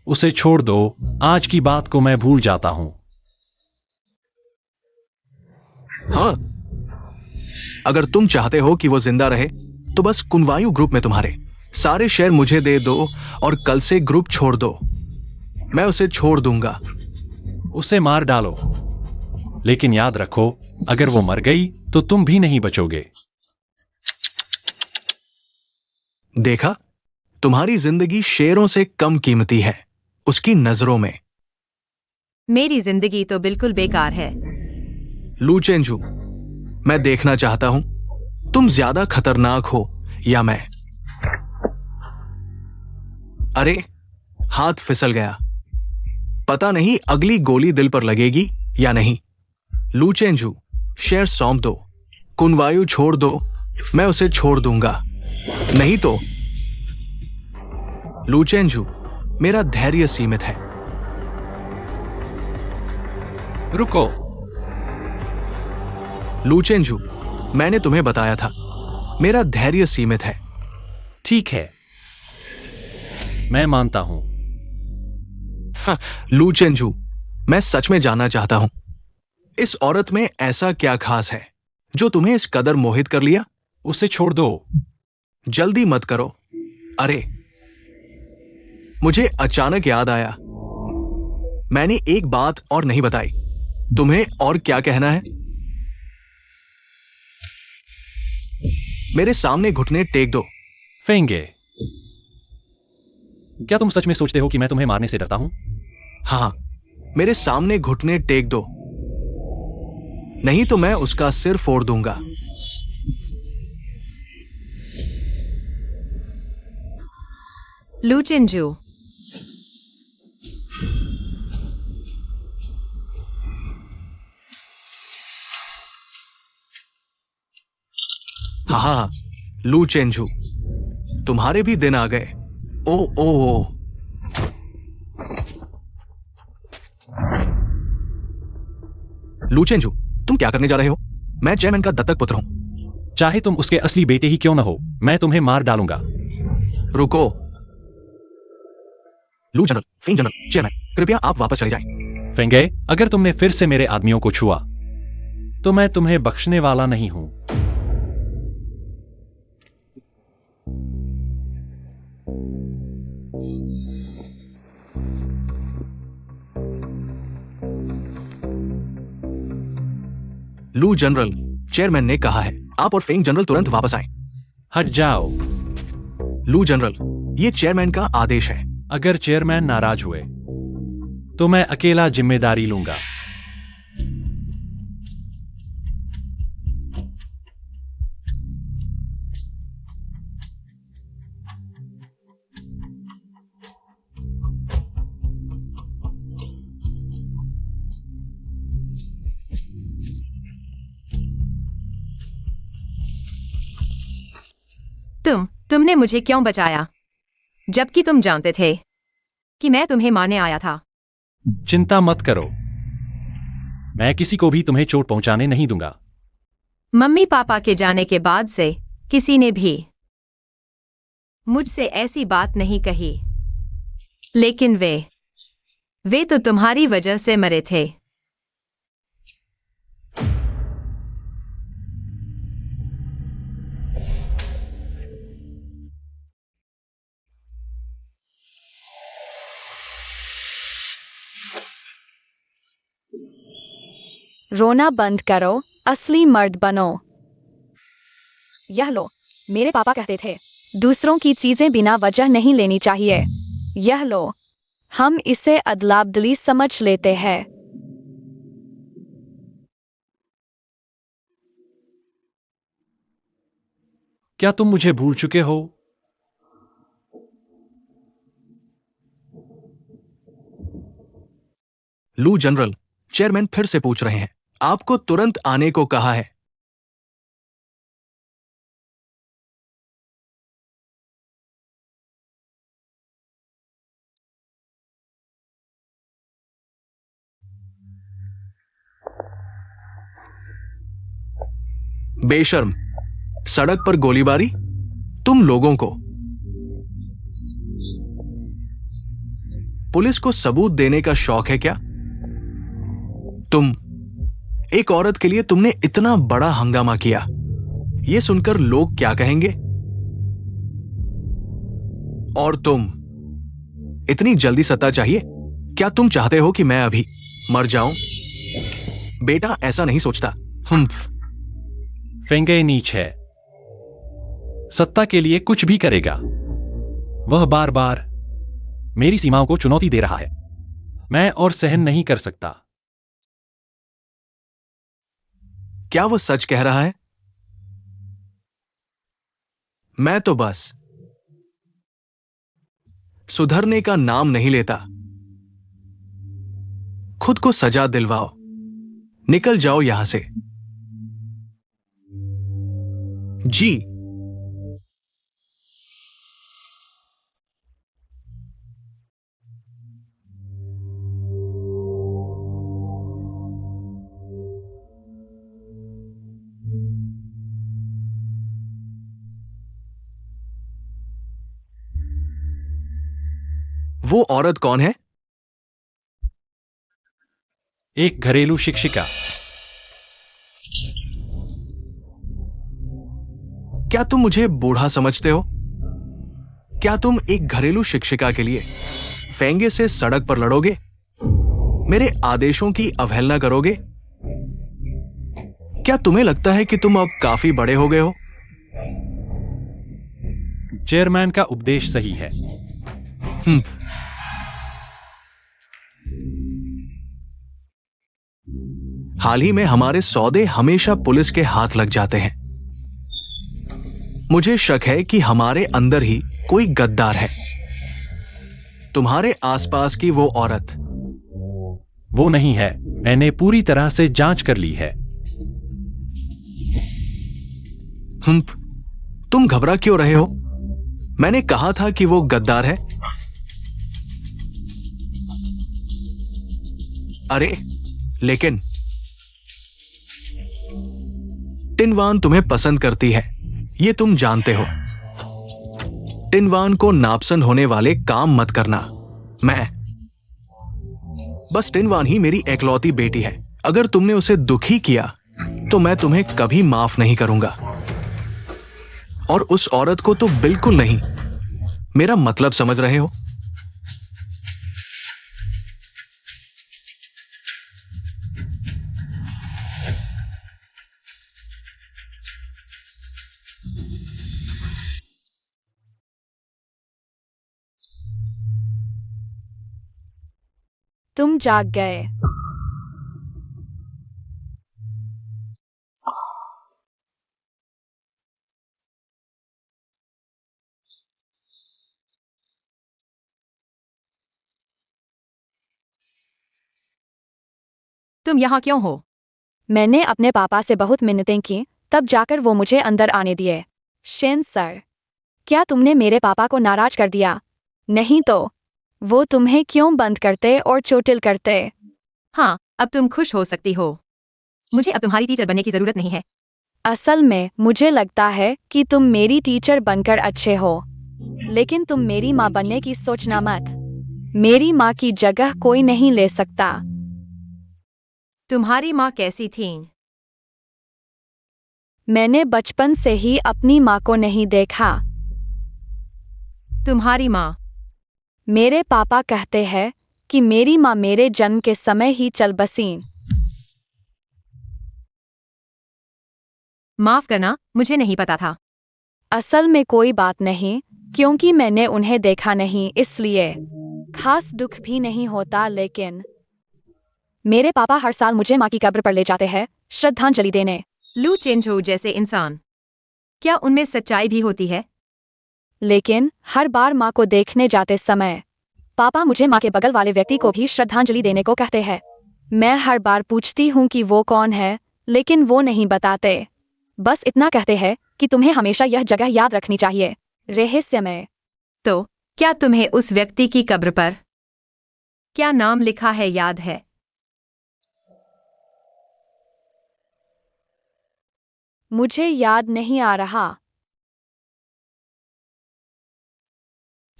उसे छोड़ दो, आज की बात को मैं भूल जाता हूँ। हाँ, अगर तुम चाहते हो कि वो जिंदा रहे तो बस कुनवायु ग्रुप में तुम्हारे सारे शेयर मुझे दे दो और कल से ग्रुप छोड़ दो। मैं उसे छोड़ दूंगा। उसे मार डालो, लेकिन याद रखो, अगर वो मर गई तो तुम भी नहीं बचोगे। देखा, तुम्हारी जिंदगी शेरों से कम कीमती है उसकी नजरों में। मेरी जिंदगी तो बिल्कुल बेकार है। लू चेंजू, मैं देखना चाहता हूं तुम ज्यादा खतरनाक हो या मैं। अरे, हाथ फिसल गया। पता नहीं अगली गोली दिल पर लगेगी या नहीं। लू चेंजू, शेर सौंप दो, कुनवायु छोड़ दो, मैं उसे छोड़ दूंगा। नहीं तो लू चेंजू, मेरा धैर्य सीमित है। रुको। लू चेंजू, मैंने तुम्हें बताया था, मेरा धैर्य सीमित है। ठीक है, मैं मानता हूं। हाँ, लू चेंजू, मैं सच में जानना चाहता हूं, इस औरत में ऐसा क्या खास है जो तुम्हें इस कदर मोहित कर लिया? उसे छोड़ दो। जल्दी मत करो। अरे, मुझे अचानक याद आया, मैंने एक बात और नहीं बताई। तुम्हें और क्या कहना है? मेरे सामने घुटने टेक दो। फेंगे, क्या तुम सच में सोचते हो कि मैं तुम्हें मारने से डरता हूं? हाँ, मेरे सामने घुटने टेक दो, नहीं तो मैं उसका सिर फोड़ दूंगा। लू चेंजू, हाँ हाँ, लू चेंजू, तुम्हारे भी दिन आ गए। ओ ओ ओ। लू चेंजू, तुम क्या करने जा रहे हो? मैं चेयरमैन का दत्तक पुत्र हूं। चाहे तुम उसके असली बेटे ही क्यों न हो, मैं तुम्हें मार डालूंगा। रुको। लू जनरल, फेंग जनरल, चेयरमैन, कृपया आप वापस चले जाएं। फेंगे, अगर तुमने फिर से मेरे आदमियों को छुआ तो मैं तुम्हें बख्शने वाला नहीं हूं। लू जनरल, चेयरमैन ने कहा है आप और फेंग जनरल तुरंत वापस आएं। हट जाओ। लू जनरल, ये चेयरमैन का आदेश है। अगर चेयरमैन नाराज हुए तो मैं अकेला जिम्मेदारी लूंगा। तुमने मुझे क्यों बचाया, जबकि तुम जानते थे कि मैं तुम्हें मारने आया था? चिंता मत करो, मैं किसी को भी तुम्हें चोट पहुंचाने नहीं दूंगा। मम्मी पापा के जाने के बाद से किसी ने भी मुझसे ऐसी बात नहीं कही, लेकिन वे तो तुम्हारी वजह से मरे थे। रोना बंद करो, असली मर्द बनो। यह लो, मेरे पापा कहते थे, दूसरों की चीजें बिना वजह नहीं लेनी चाहिए। यह लो, हम इसे अदलाबदली समझ लेते हैं। क्या तुम मुझे भूल चुके हो? लू जनरल, चेयरमैन फिर से पूछ रहे हैं। आपको तुरंत आने को कहा है। बेशर्म, सड़क पर गोलीबारी, तुम लोगों को। पुलिस को सबूत देने का शौक है क्या? तुम, एक औरत के लिए तुमने इतना बड़ा हंगामा किया। यह सुनकर लोग क्या कहेंगे? और तुम, इतनी जल्दी सत्ता चाहिए? क्या तुम चाहते हो कि मैं अभी मर जाऊं? बेटा ऐसा नहीं सोचता। फेंगे नीच है, सत्ता के लिए कुछ भी करेगा। वह बार बार मेरी सीमाओं को चुनौती दे रहा है। मैं और सहन नहीं कर सकता। क्या वो सच कह रहा है? मैं तो बस सुधरने का नाम नहीं लेता। खुद को सजा दिलवाओ, निकल जाओ यहां से। जी। वो औरत कौन है? एक घरेलू शिक्षिका। क्या तुम मुझे बूढ़ा समझते हो? क्या तुम एक घरेलू शिक्षिका के लिए फेंगे से सड़क पर लड़ोगे? मेरे आदेशों की अवहेलना करोगे? क्या तुम्हें लगता है कि तुम अब काफी बड़े हो गए हो? चेयरमैन का उपदेश सही है। हाल ही में हमारे सौदे हमेशा पुलिस के हाथ लग जाते हैं। मुझे शक है कि हमारे अंदर ही कोई गद्दार है। तुम्हारे आसपास की वो औरत। वो नहीं है। मैंने पूरी तरह से जांच कर ली है। तुम घबरा क्यों रहे हो? मैंने कहा था कि वो गद्दार है। अरे लेकिन टिनवान तुम्हें पसंद करती है, ये तुम जानते हो। टिनवान को नापसंद होने वाले काम मत करना। मैं बस टिनवान ही मेरी एकलौती बेटी है। अगर तुमने उसे दुखी किया तो मैं तुम्हें कभी माफ नहीं करूंगा। और उस औरत को तो बिल्कुल नहीं। मेरा मतलब समझ रहे हो? तुम जाग गए। तुम यहाँ क्यों हो? मैंने अपने पापा से बहुत मिन्नतें की, तब जाकर वो मुझे अंदर आने दिए। शेन सर, क्या तुमने मेरे पापा को नाराज कर दिया? नहीं तो वो तुम्हें क्यों बंद करते और चोटिल करते? हाँ, अब तुम खुश हो सकती हो। मुझे अब तुम्हारी टीचर बनने की जरूरत नहीं है। असल में मुझे लगता है कि तुम मेरी टीचर बनकर अच्छे हो, लेकिन तुम मेरी माँ बनने की सोचना मत। मेरी माँ की जगह कोई नहीं ले सकता। तुम्हारी माँ कैसी थी? मैंने बचपन से ही अपनी माँ को नहीं देखा। तुम्हारी माँ? मेरे पापा कहते हैं कि मेरी माँ मेरे जन्म के समय ही चल बसी। माफ करना, मुझे नहीं पता था। असल में कोई बात नहीं, क्योंकि मैंने उन्हें देखा नहीं, इसलिए खास दुख भी नहीं होता। लेकिन मेरे पापा हर साल मुझे माँ की कब्र पर ले जाते हैं श्रद्धांजलि देने। लू चेंजो जैसे इंसान, क्या उनमें सच्चाई भी होती है? लेकिन हर बार माँ को देखने जाते समय पापा मुझे माँ के बगल वाले व्यक्ति को भी श्रद्धांजलि देने को कहते हैं। मैं हर बार पूछती हूँ कि वो कौन है, लेकिन वो नहीं बताते। बस इतना कहते हैं कि तुम्हें हमेशा यह जगह याद रखनी चाहिए, रहस्यमय। तो क्या तुम्हें उस व्यक्ति की कब्र पर क्या नाम लिखा है याद है? मुझे याद नहीं आ रहा।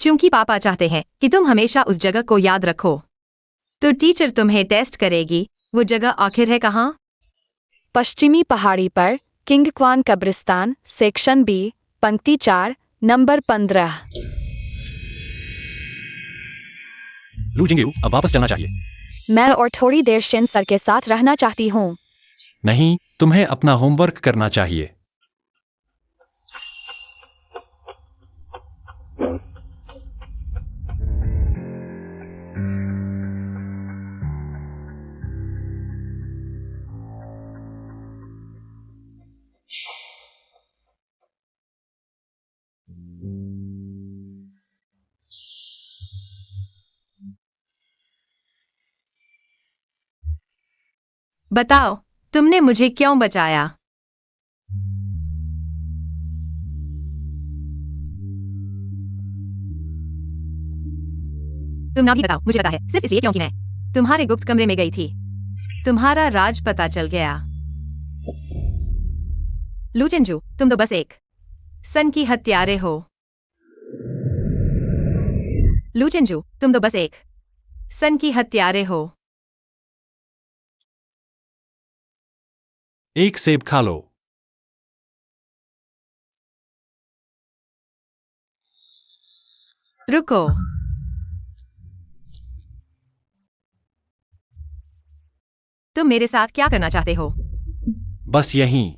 चूंकि पापा चाहते हैं कि तुम हमेशा उस जगह को याद रखो, तो टीचर तुम्हें टेस्ट करेगी। वो जगह आखिर है कहाँ? पश्चिमी पहाड़ी पर, किंग क्वान कब्रिस्तान, सेक्शन बी, पंक्ति 4, नंबर 15। लू जिंगयू, अब वापस चलना चाहिए। मैं और थोड़ी देर शिन सर के साथ रहना चाहती हूँ। नहीं, तुम्हें अपना होमवर्क करना चाहिए। बताओ, तुमने मुझे क्यों बचाया? तुम ना भी बताओ, मुझे पता है, सिर्फ इसलिए क्योंकि मैं तुम्हारे गुप्त कमरे में गई थी। तुम्हारा राज पता चल गया। लू चिंजू, तुम तो बस एक सन की हत्यारे हो। लू चिंजू, तुम तो बस एक सन की हत्यारे हो। एक सेब खा लो। रुको, तुम मेरे साथ क्या करना चाहते हो? बस यहीं।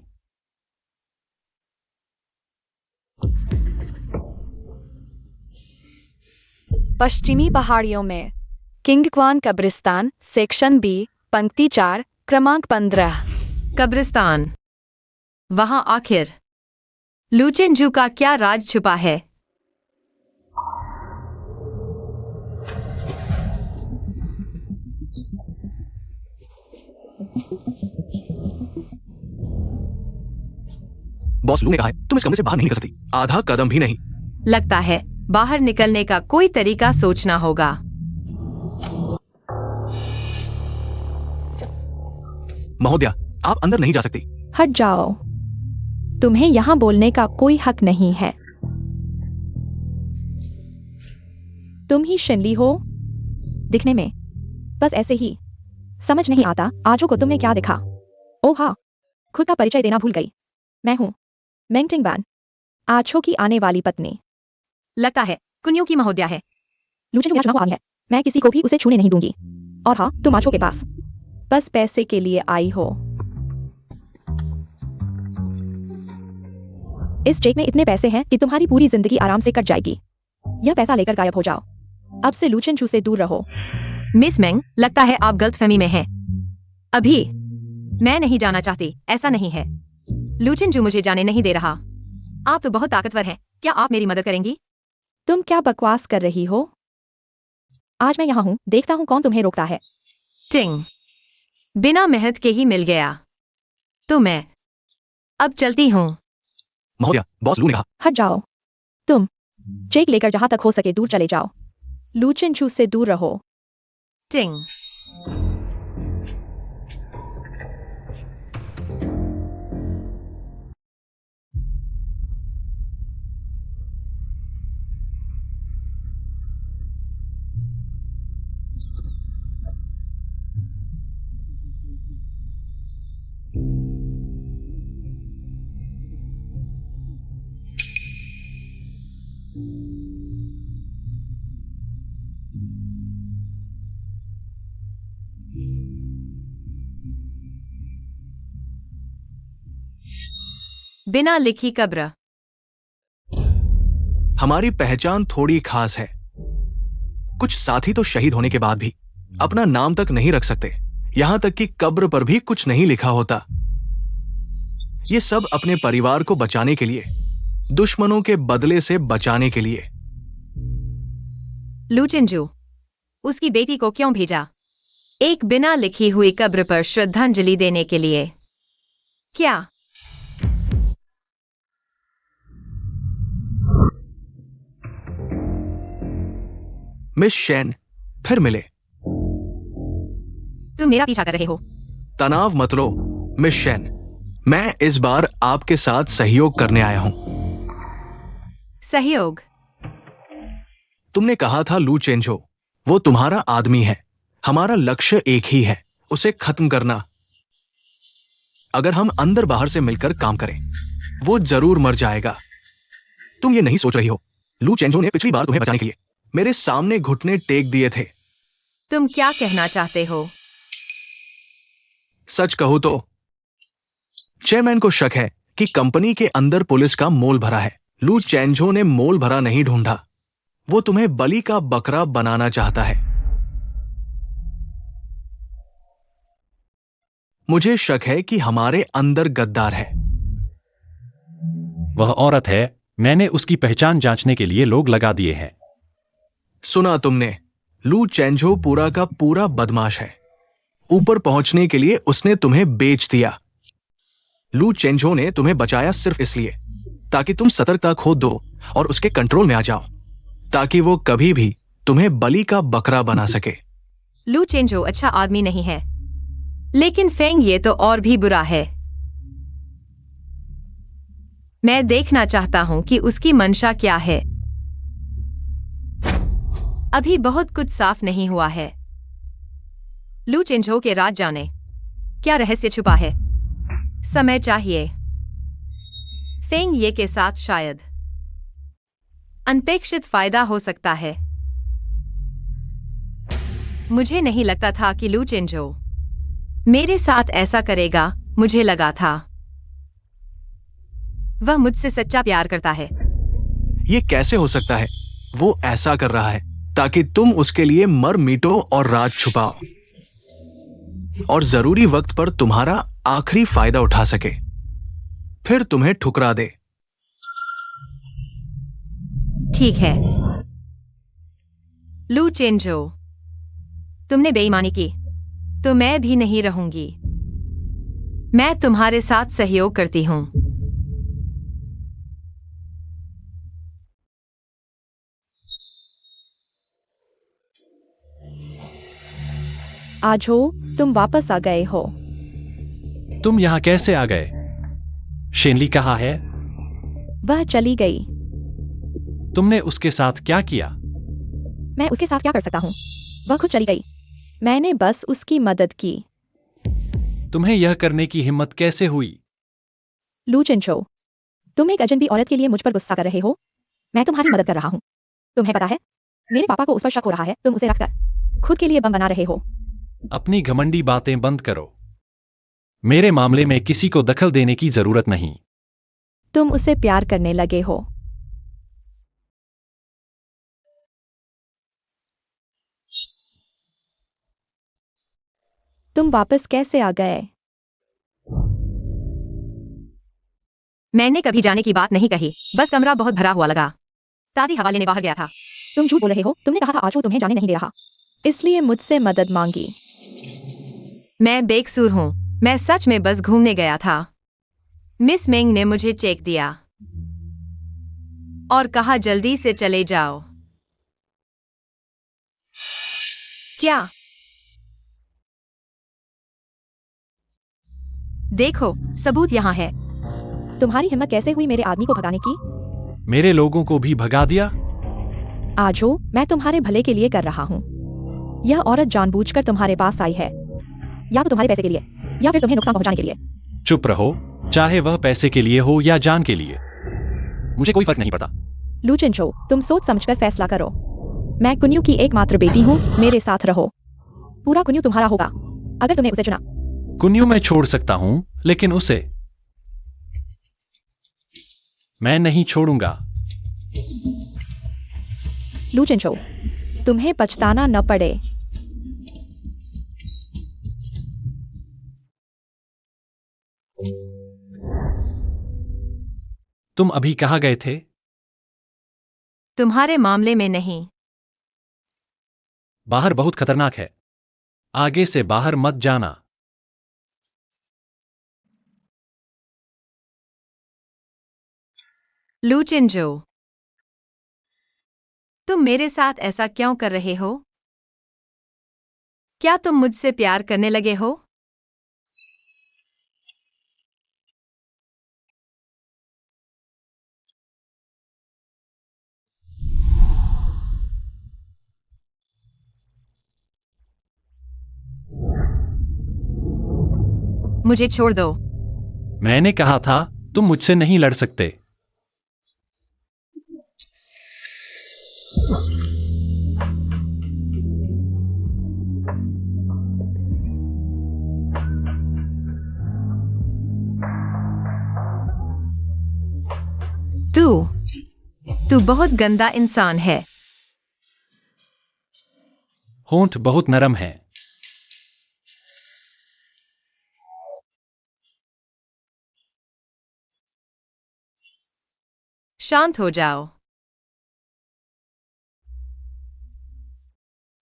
पश्चिमी पहाड़ियों में, किंग क्वान कब्रिस्तान, सेक्शन बी, पंक्ति 4, क्रमांक 15। कब्रिस्तान, वहां आखिर लू चिंजू का क्या राज छुपा है? बॉस लू ने कहा है तुम इस कमरे से बाहर नहीं निकल सकती, आधा कदम भी नहीं। लगता है बाहर निकलने का कोई तरीका सोचना होगा। महोदया, आप अंदर नहीं जा सकती। हट जाओ, तुम्हें यहाँ बोलने का कोई हक नहीं है। तुम ही शिनली हो दिखने में, बस ऐसे ही। समझ नहीं आता आजो को तुमने क्या देखा। ओह हाँ, खुद का परिचय देना भूल गई। मैं हूँ मेंगटिंग बैन, आछो की आने वाली पत्नी। लगता है कुन्यू की महोदया है। लूचिन यहाँ चुनाव आ गई है, मैं किसी को भी उसे छूने नहीं दूंगी। और हाँ, तुम आछो के पास बस पैसे के लिए आई हो। इस चेक में इतने पैसे हैं कि तुम्हारी पूरी जिंदगी आराम से कट जाएगी। यह पैसा लेकर गायब हो जाओ। अब से लू चिंजू से दूर रहो। मिस मेंग, लगता है आप गलतफहमी में हैं। अभी मैं नहीं जाना चाहती, ऐसा नहीं है। लू चिंजू मुझे जाने नहीं दे रहा। आप तो बहुत ताकतवर हैं, क्या आप मेरी मदद करेंगी? तुम क्या बकवास कर रही हो? आज मैं यहाँ हूँ, देखता हूँ कौन तुम्हें रोकता है। टिंग, बिना मेहनत के ही मिल गया। तो मैं अब चलती हूँ। महोदया, बॉस लू ने कहा। हट जाओ, तुम चेक लेकर जहां तक हो सके दूर चले जाओ। लू चिंजू से दूर रहो। टिंग, बिना लिखी कब्र। हमारी पहचान थोड़ी खास है। कुछ साथी तो शहीद होने के बाद भी अपना नाम तक नहीं रख सकते, यहां तक कि कब्र पर भी कुछ नहीं लिखा होता। ये सब अपने परिवार को बचाने के लिए, दुश्मनों के बदले से बचाने के लिए। लू चिंजू, उसकी बेटी को क्यों भेजा? एक बिना लिखी हुई कब्र पर श्रद्धांजलि देने के लिए। क्या? मिस शेन, फिर मिले। तुम मेरा पीछा कर रहे हो? तनाव मत लो मिस शेन, मैं इस बार आपके साथ सहयोग करने आया हूं। सहयोग? तुमने कहा था लू चेंजो, वो तुम्हारा आदमी है। हमारा लक्ष्य एक ही है, उसे खत्म करना। अगर हम अंदर बाहर से मिलकर काम करें, वो जरूर मर जाएगा। तुम ये नहीं सोच रही हो, लू चेंजो ने पिछली बार तुम्हें बचाने के लिए मेरे सामने घुटने टेक दिए थे। तुम क्या कहना चाहते हो? सच कहूं तो चेयरमैन को शक है कि कंपनी के अंदर पुलिस का मोल भरा है। लू चेंजो ने मोल भरा नहीं ढूंढा, वो तुम्हें बलि का बकरा बनाना चाहता है। मुझे शक है कि हमारे अंदर गद्दार है। वह औरत है, मैंने उसकी पहचान जांचने के लिए लोग लगा दिए हैं। सुना तुमने, लू चेंजो पूरा का पूरा बदमाश है। ऊपर पहुंचने के लिए उसने तुम्हें बेच दिया। लू चेंजो ने तुम्हें बचाया सिर्फ इसलिए ताकि तुम सतर्कता खो दो और उसके कंट्रोल में आ जाओ, ताकि वो कभी भी तुम्हें बलि का बकरा बना सके। लू चेंजो अच्छा आदमी नहीं है, लेकिन फेंग ये तो और भी बुरा है। मैं देखना चाहता हूं कि उसकी मंशा क्या है। अभी बहुत कुछ साफ नहीं हुआ है। लू चेंजो के राज जाने क्या रहस्य छुपा है। समय चाहिए। फेंग ये के साथ शायद अनपेक्षित फायदा हो सकता है। मुझे नहीं लगता था कि लू चेंजो मेरे साथ ऐसा करेगा। मुझे लगा था वह मुझसे सच्चा प्यार करता है। ये कैसे हो सकता है? वो ऐसा कर रहा है ताकि तुम उसके लिए मर मिटो और राज छुपाओ और जरूरी वक्त पर तुम्हारा आखिरी फायदा उठा सके, फिर तुम्हें ठुकरा दे। ठीक है लू चेंजो, तुमने बेईमानी की तो मैं भी नहीं रहूंगी। मैं तुम्हारे साथ सहयोग करती हूं। आज हो, तुम वापस आ गए हो। तुम यहां कैसे आ गए? शेनली कहाँ है? वह चली गई। तुमने उसके साथ क्या किया? मैं उसके साथ क्या कर सकता हूँ? वह खुद चली गई। मैंने बस उसकी मदद की। तुम्हें यह करने की हिम्मत कैसे हुई? लू चेंजो, तुम एक अजनबी औरत के लिए मुझ पर गुस्सा कर रहे हो। मैं तुम्हारी मदद कर रहा हूँ। तुम्हें पता है, मेरे पापा को उस पर शक हो रहा है। तुम उसे रखकर खुद के लिए बम बना रहे हो। अपनी घमंडी बातें बंद करो। मेरे मामले में किसी को दखल देने की जरूरत नहीं। तुम उसे प्यार करने लगे हो। तुम वापस कैसे आ गए? मैंने कभी जाने की बात नहीं कही, बस कमरा बहुत भरा हुआ लगा। ताजी हवा लेने बाहर गया था। तुम झूठ बोल रहे हो। तुमने कहा था आज वो तुम्हें जाने नहीं दे रहा, इसलिए मुझसे मदद मांगी। मैं बेकसूर हूं। मैं सच में बस घूमने गया था। मिस मेंग ने मुझे चेक दिया और कहा जल्दी से चले जाओ। क्या? देखो, सबूत यहाँ है। तुम्हारी हिम्मत कैसे हुई मेरे आदमी को भगाने की? मेरे लोगों को भी भगा दिया। आज हो, मैं तुम्हारे भले के लिए कर रहा हूँ। यह औरत जानबूझकर तुम्हारे पास आई है, या तो तुम्हारे पैसे के लिए या फिर तुम्हें नुकसान पहुंचाने के लिए। चुप रहो, चाहे वह पैसे के लिए हो या जान के लिए, मुझे कोई फर्क नहीं पड़ता। लू चेंजो, तुम सोच समझकर फैसला करो। मैं कुन्यू की एकमात्र बेटी हूँ, मेरे साथ रहो। पूरा कुन्यू तुम्हारा होगा अगर तुमने उसे चुना। कुन्यू मैं छोड़ सकता हूं, लेकिन उसे मैं नहीं छोड़ूंगा। लू चेंजो, तुम्हें पछताना न पड़े। तुम अभी कहाँ गए थे? तुम्हारे मामले में नहीं। बाहर बहुत खतरनाक है। आगे से बाहर मत जाना। लू चिंजो, तुम मेरे साथ ऐसा क्यों कर रहे हो? क्या तुम मुझसे प्यार करने लगे हो? मुझे छोड़ दो। मैंने कहा था तुम मुझसे नहीं लड़ सकते। तू तू बहुत गंदा इंसान है। होंठ बहुत नरम है। शांत हो जाओ।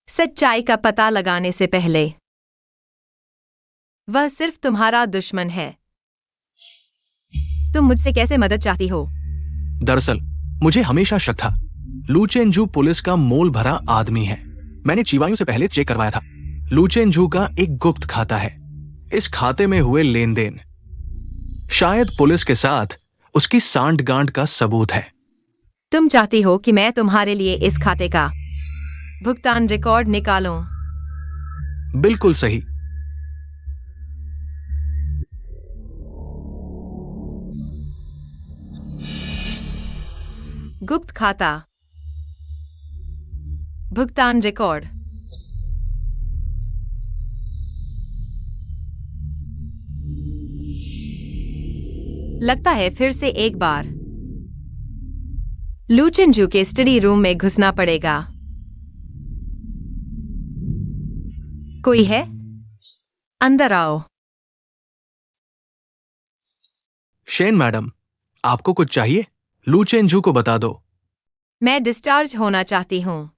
सच्चाई का पता लगाने से पहले वह सिर्फ तुम्हारा दुश्मन है। तुम मुझसे कैसे मदद चाहती हो? दरअसल मुझे हमेशा शक था, लू चेंजू पुलिस का मोल भरा आदमी है। मैंने चिवायू से पहले चेक करवाया था। लू चेंजू का एक गुप्त खाता है। इस खाते में हुए लेन देन शायद पुलिस के साथ उसकी सांठ-गांठ का सबूत है। तुम चाहती हो कि मैं तुम्हारे लिए इस खाते का भुगतान रिकॉर्ड निकालूं? बिल्कुल सही। गुप्त खाता, भुगतान रिकॉर्ड। लगता है फिर से एक बार लू चिंजू के स्टडी रूम में घुसना पड़ेगा। कोई है? अंदर आओ। शेन मैडम, आपको कुछ चाहिए? लू चेंजू को बता दो। मैं डिस्चार्ज होना चाहती हूँ।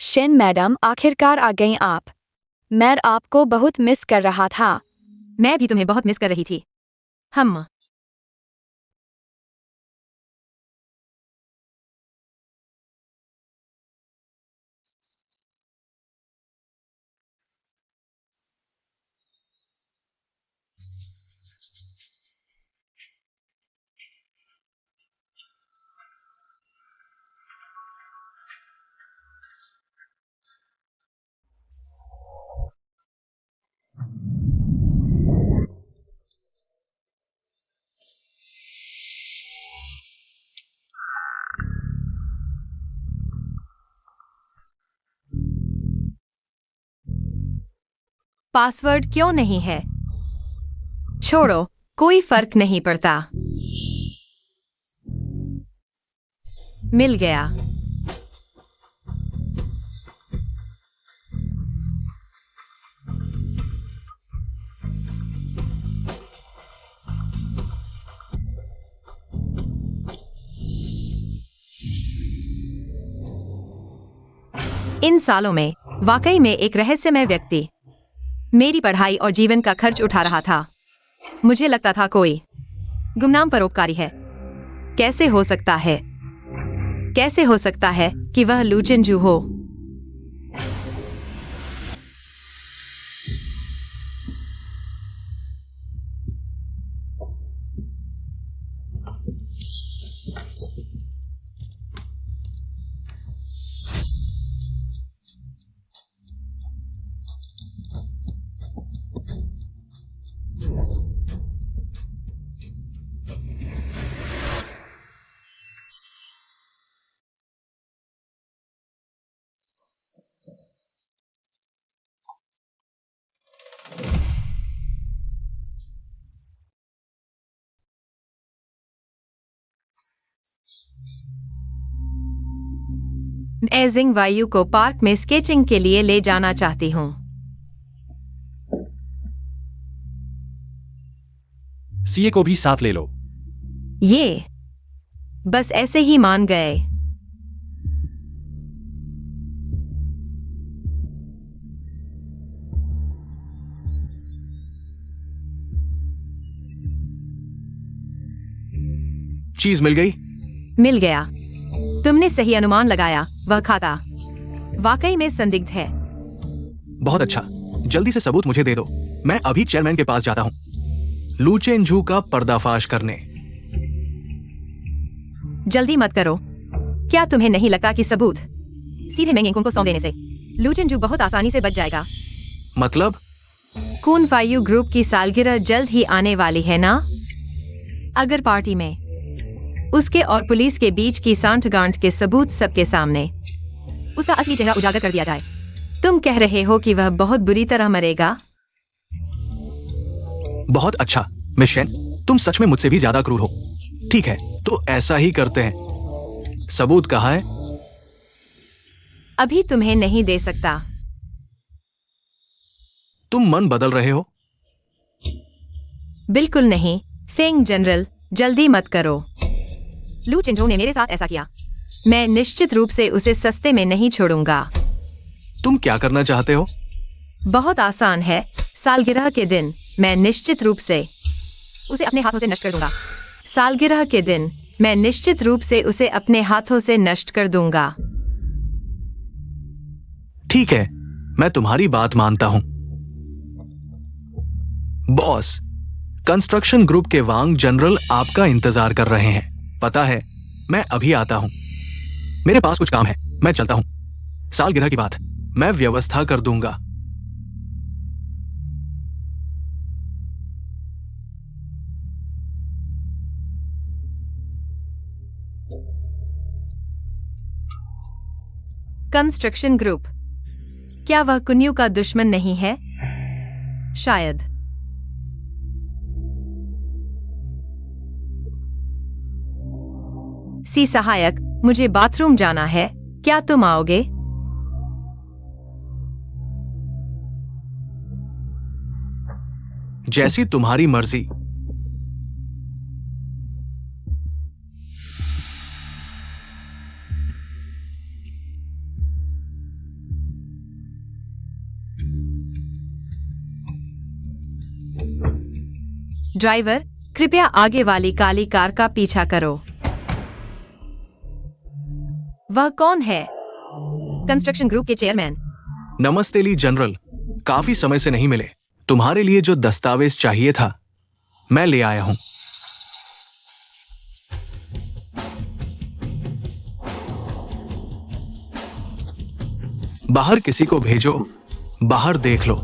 शिन मैडम, आखिरकार आ गई आप। मैं आपको बहुत मिस कर रहा था। मैं भी तुम्हें बहुत मिस कर रही थी। हम पासवर्ड क्यों नहीं है? छोड़ो, कोई फर्क नहीं पड़ता। मिल गया। इन सालों में वाकई में एक रहस्यमय व्यक्ति मेरी पढ़ाई और जीवन का खर्च उठा रहा था। मुझे लगता था कोई गुमनाम परोपकारी है। कैसे हो सकता है? कैसे हो सकता है कि वह लू चिंजू हो? मैं जिंग वायु को पार्क में स्केचिंग के लिए ले जाना चाहती हूँ। सीए को भी साथ ले लो। ये बस ऐसे ही मान गए। चीज मिल गई? मिल गया। तुमने सही अनुमान लगाया। वह खाता वाकई में संदिग्ध है। बहुत अच्छा, जल्दी से सबूत मुझे दे दो। मैं अभी चेयरमैन के पास जाता हूं, लू चेंजू का पर्दाफाश करने। जल्दी मत करो। क्या तुम्हें नहीं लगता कि सबूत सीधे मेंगेकुंग को सौंप देने से लू चेंजू बहुत आसानी से बच जाएगा? मतलब? कून फायू ग्रुप की सालगिरह जल्द ही आने वाली है ना? अगर पार्टी में उसके और पुलिस के बीच की सांठगांठ के सबूत सबके सामने उसका असली चेहरा उजागर कर दिया जाए, तुम कह रहे हो कि वह बहुत बुरी तरह मरेगा? बहुत अच्छा मिस शेन, तुम सच में मुझसे भी ज्यादा क्रूर हो। ठीक है, तो ऐसा ही करते हैं। सबूत कहाँ है? अभी तुम्हें नहीं दे सकता। तुम मन बदल रहे हो? बिल्कुल नहीं फेंग जनरल, जल्दी मत करो। लू चेंजू ने मेरे साथ ऐसा किया। मैं निश्चित रूप से उसे सस्ते में नहीं छोड़ूंगा। तुम क्या करना चाहते हो? बहुत आसान है। सालगिरह के दिन मैं निश्चित रूप से उसे अपने हाथों से नष्ट कर दूंगा। सालगिरह के दिन मैं निश्चित रूप से उसे अपने हाथों से नष्ट कर दूंगा। ठीक है, मैं तुम्हारी बात मानता हूं। बॉस, कंस्ट्रक्शन ग्रुप के वांग जनरल आपका इंतजार कर रहे हैं। पता है, मैं अभी आता हूं। मेरे पास कुछ काम है, मैं चलता हूं। सालगिरह की बात मैं व्यवस्था कर दूंगा। कंस्ट्रक्शन ग्रुप, क्या वह कुन्यू का दुश्मन नहीं है? शायद। सी सहायक, मुझे बाथरूम जाना है, क्या तुम आओगे? जैसी तुम्हारी मर्जी। ड्राइवर, कृपया आगे वाली काली कार का पीछा करो। वह कौन है? कंस्ट्रक्शन ग्रुप के चेयरमैन। नमस्ते ली जनरल, काफी समय से नहीं मिले। तुम्हारे लिए जो दस्तावेज चाहिए था मैं ले आया हूं। बाहर किसी को भेजो, बाहर देख लो।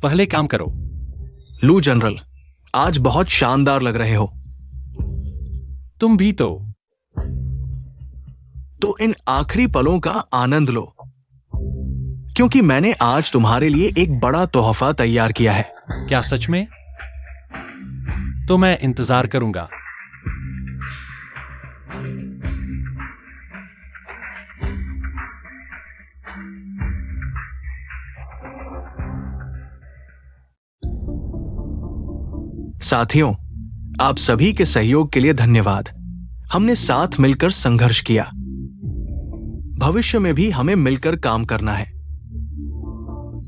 पहले काम करो। लू जनरल, आज बहुत शानदार लग रहे हो। तुम भी तो। तो इन आखिरी पलों का आनंद लो, क्योंकि मैंने आज तुम्हारे लिए एक बड़ा तोहफा तैयार किया है। क्या सच में? तो मैं इंतजार करूंगा। साथियों, आप सभी के सहयोग के लिए धन्यवाद। हमने साथ मिलकर संघर्ष किया। भविष्य में भी हमें मिलकर काम करना है,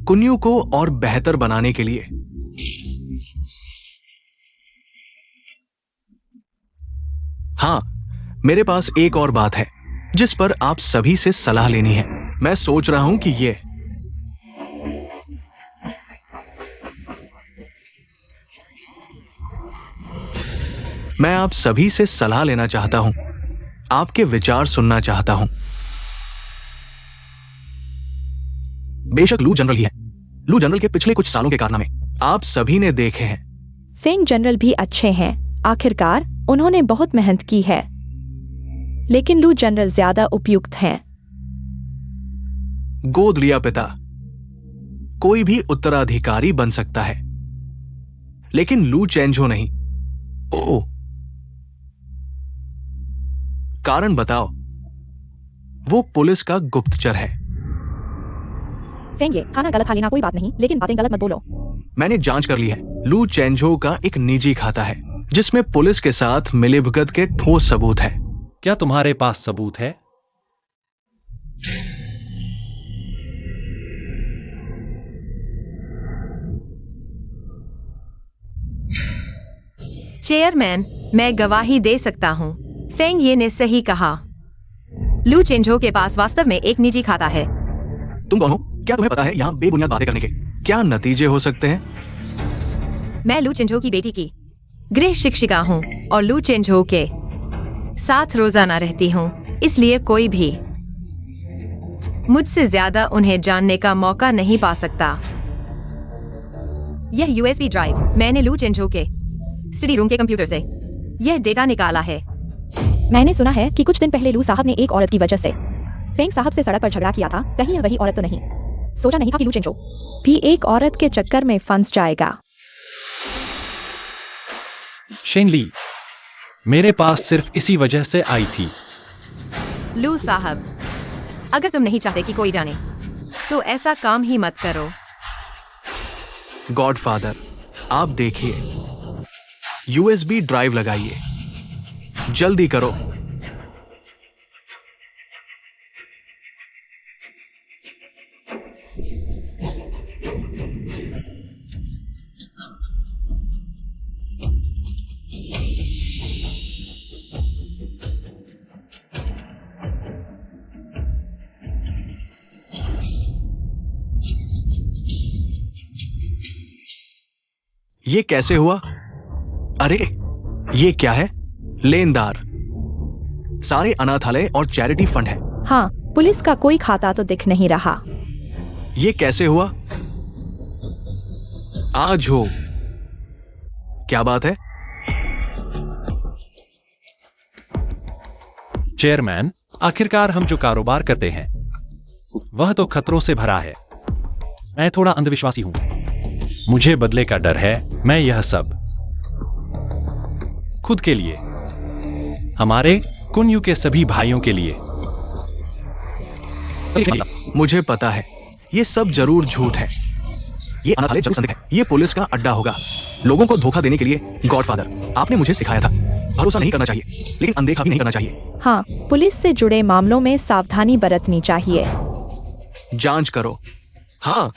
कुन्यू को और बेहतर बनाने के लिए। हां, मेरे पास एक और बात है जिस पर आप सभी से सलाह लेनी है। मैं सोच रहा हूं कि मैं आप सभी से सलाह लेना चाहता हूं, आपके विचार सुनना चाहता हूं। बेशक लू जनरल ही है, लू जनरल के पिछले कुछ सालों के कारनामे आप सभी ने देखे हैं। फेंग जनरल भी अच्छे हैं। आखिरकार उन्होंने बहुत मेहनत की है। लेकिन लू जनरल ज्यादा उपयुक्त हैं। गोद लिया पिता। कोई भी उत्तराधिकारी बन सकता है, लेकिन लू चेंजो नहीं। ओ, कारण बताओ। वो पुलिस का गुप्तचर है। फेंग, ये खाना गलत खा लेना कोई बात नहीं, लेकिन बातें गलत मत बोलो। मैंने जांच कर ली है। लू चेंजो का एक निजी खाता है जिसमें पुलिस के साथ मिलीभगत के ठोस सबूत है। क्या तुम्हारे पास सबूत है? चेयरमैन, मैं गवाही दे सकता हूँ। फेंग ये ने सही कहा। लू चेंजो के पास वास्तव में एक निजी खाता है। तुम कौन हो? क्या तुम्हें पता है यहाँ बेबुनियाद बातें करने के क्या नतीजे हो सकते हैं? मैं लू चेंजो की बेटी की गृह शिक्षिका हूँ और लू चेंजो के साथ रोजाना रहती हूँ, इसलिए कोई भी मुझसे ज्यादा उन्हें जानने का मौका नहीं पा सकता। यह यूएसबी ड्राइव मैंने लू चेंजो के स्टडी रूम के कंप्यूटर से यह डेटा निकाला है। मैंने सुना है कि कुछ दिन पहले लू साहब ने एक औरत की वजह से फेंग साहब से सड़क पर झगड़ा किया था। कहीं यह वही औरत तो नहीं? सोचा नहीं था कि लू चेंजो भी एक औरत के चक्कर में फंस जाएगा। शेन ली मेरे पास सिर्फ इसी वजह से आई थी। लू साहब, अगर तुम नहीं चाहते कि कोई जाने, तो ऐसा काम ही मत करो। गॉडफादर, आप देखिए, यूएसबी ड्राइव लगाइए, जल्दी करो। ये कैसे हुआ? अरे, ये क्या है? लेनदार सारे अनाथालय और चैरिटी फंड है। हाँ, पुलिस का कोई खाता तो दिख नहीं रहा। ये कैसे हुआ? आज हो, क्या बात है? चेयरमैन, आखिरकार हम जो कारोबार करते हैं वह तो खतरों से भरा है। मैं थोड़ा अंधविश्वासी हूं। मुझे बदले का डर है। मैं यह सब खुद के लिए, हमारे कुन्यू के सभी भाइयों के लिए। मुझे पता है, ये सब जरूर झूठ है। ये अनाथालय जरूर संदिग्ध है। ये पुलिस का अड्डा होगा, लोगों को धोखा देने के लिए। गॉडफादर, आपने मुझे सिखाया था, भरोसा नहीं करना चाहिए, लेकिन अनदेखा भी नहीं करना चाहिए। हाँ, पुलिस से जुड़े मामलों में सावधानी बरतनी चाहिए। जांच करो। हाँ,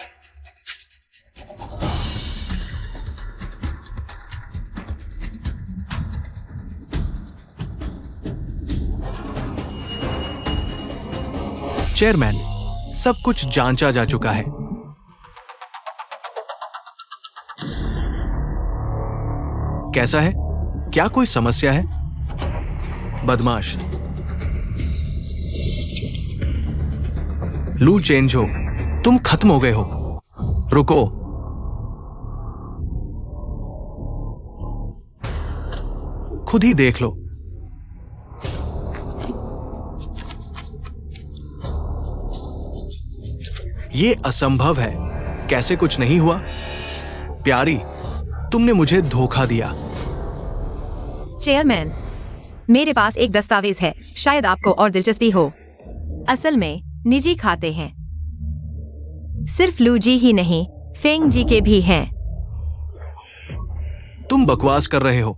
चेयरमैन, सब कुछ जांचा जा चुका है। कैसा है? क्या कोई समस्या है? बदमाश लू चेंजो, तुम खत्म हो गए हो। रुको, खुद ही देख लो। ये असंभव है। कैसे कुछ नहीं हुआ? प्यारी, तुमने मुझे धोखा दिया। चेयरमैन, मेरे पास एक दस्तावेज है, शायद आपको और दिलचस्पी हो। असल में निजी खाते हैं। सिर्फ लू जी ही नहीं, फेंग जी के भी हैं। तुम बकवास कर रहे हो।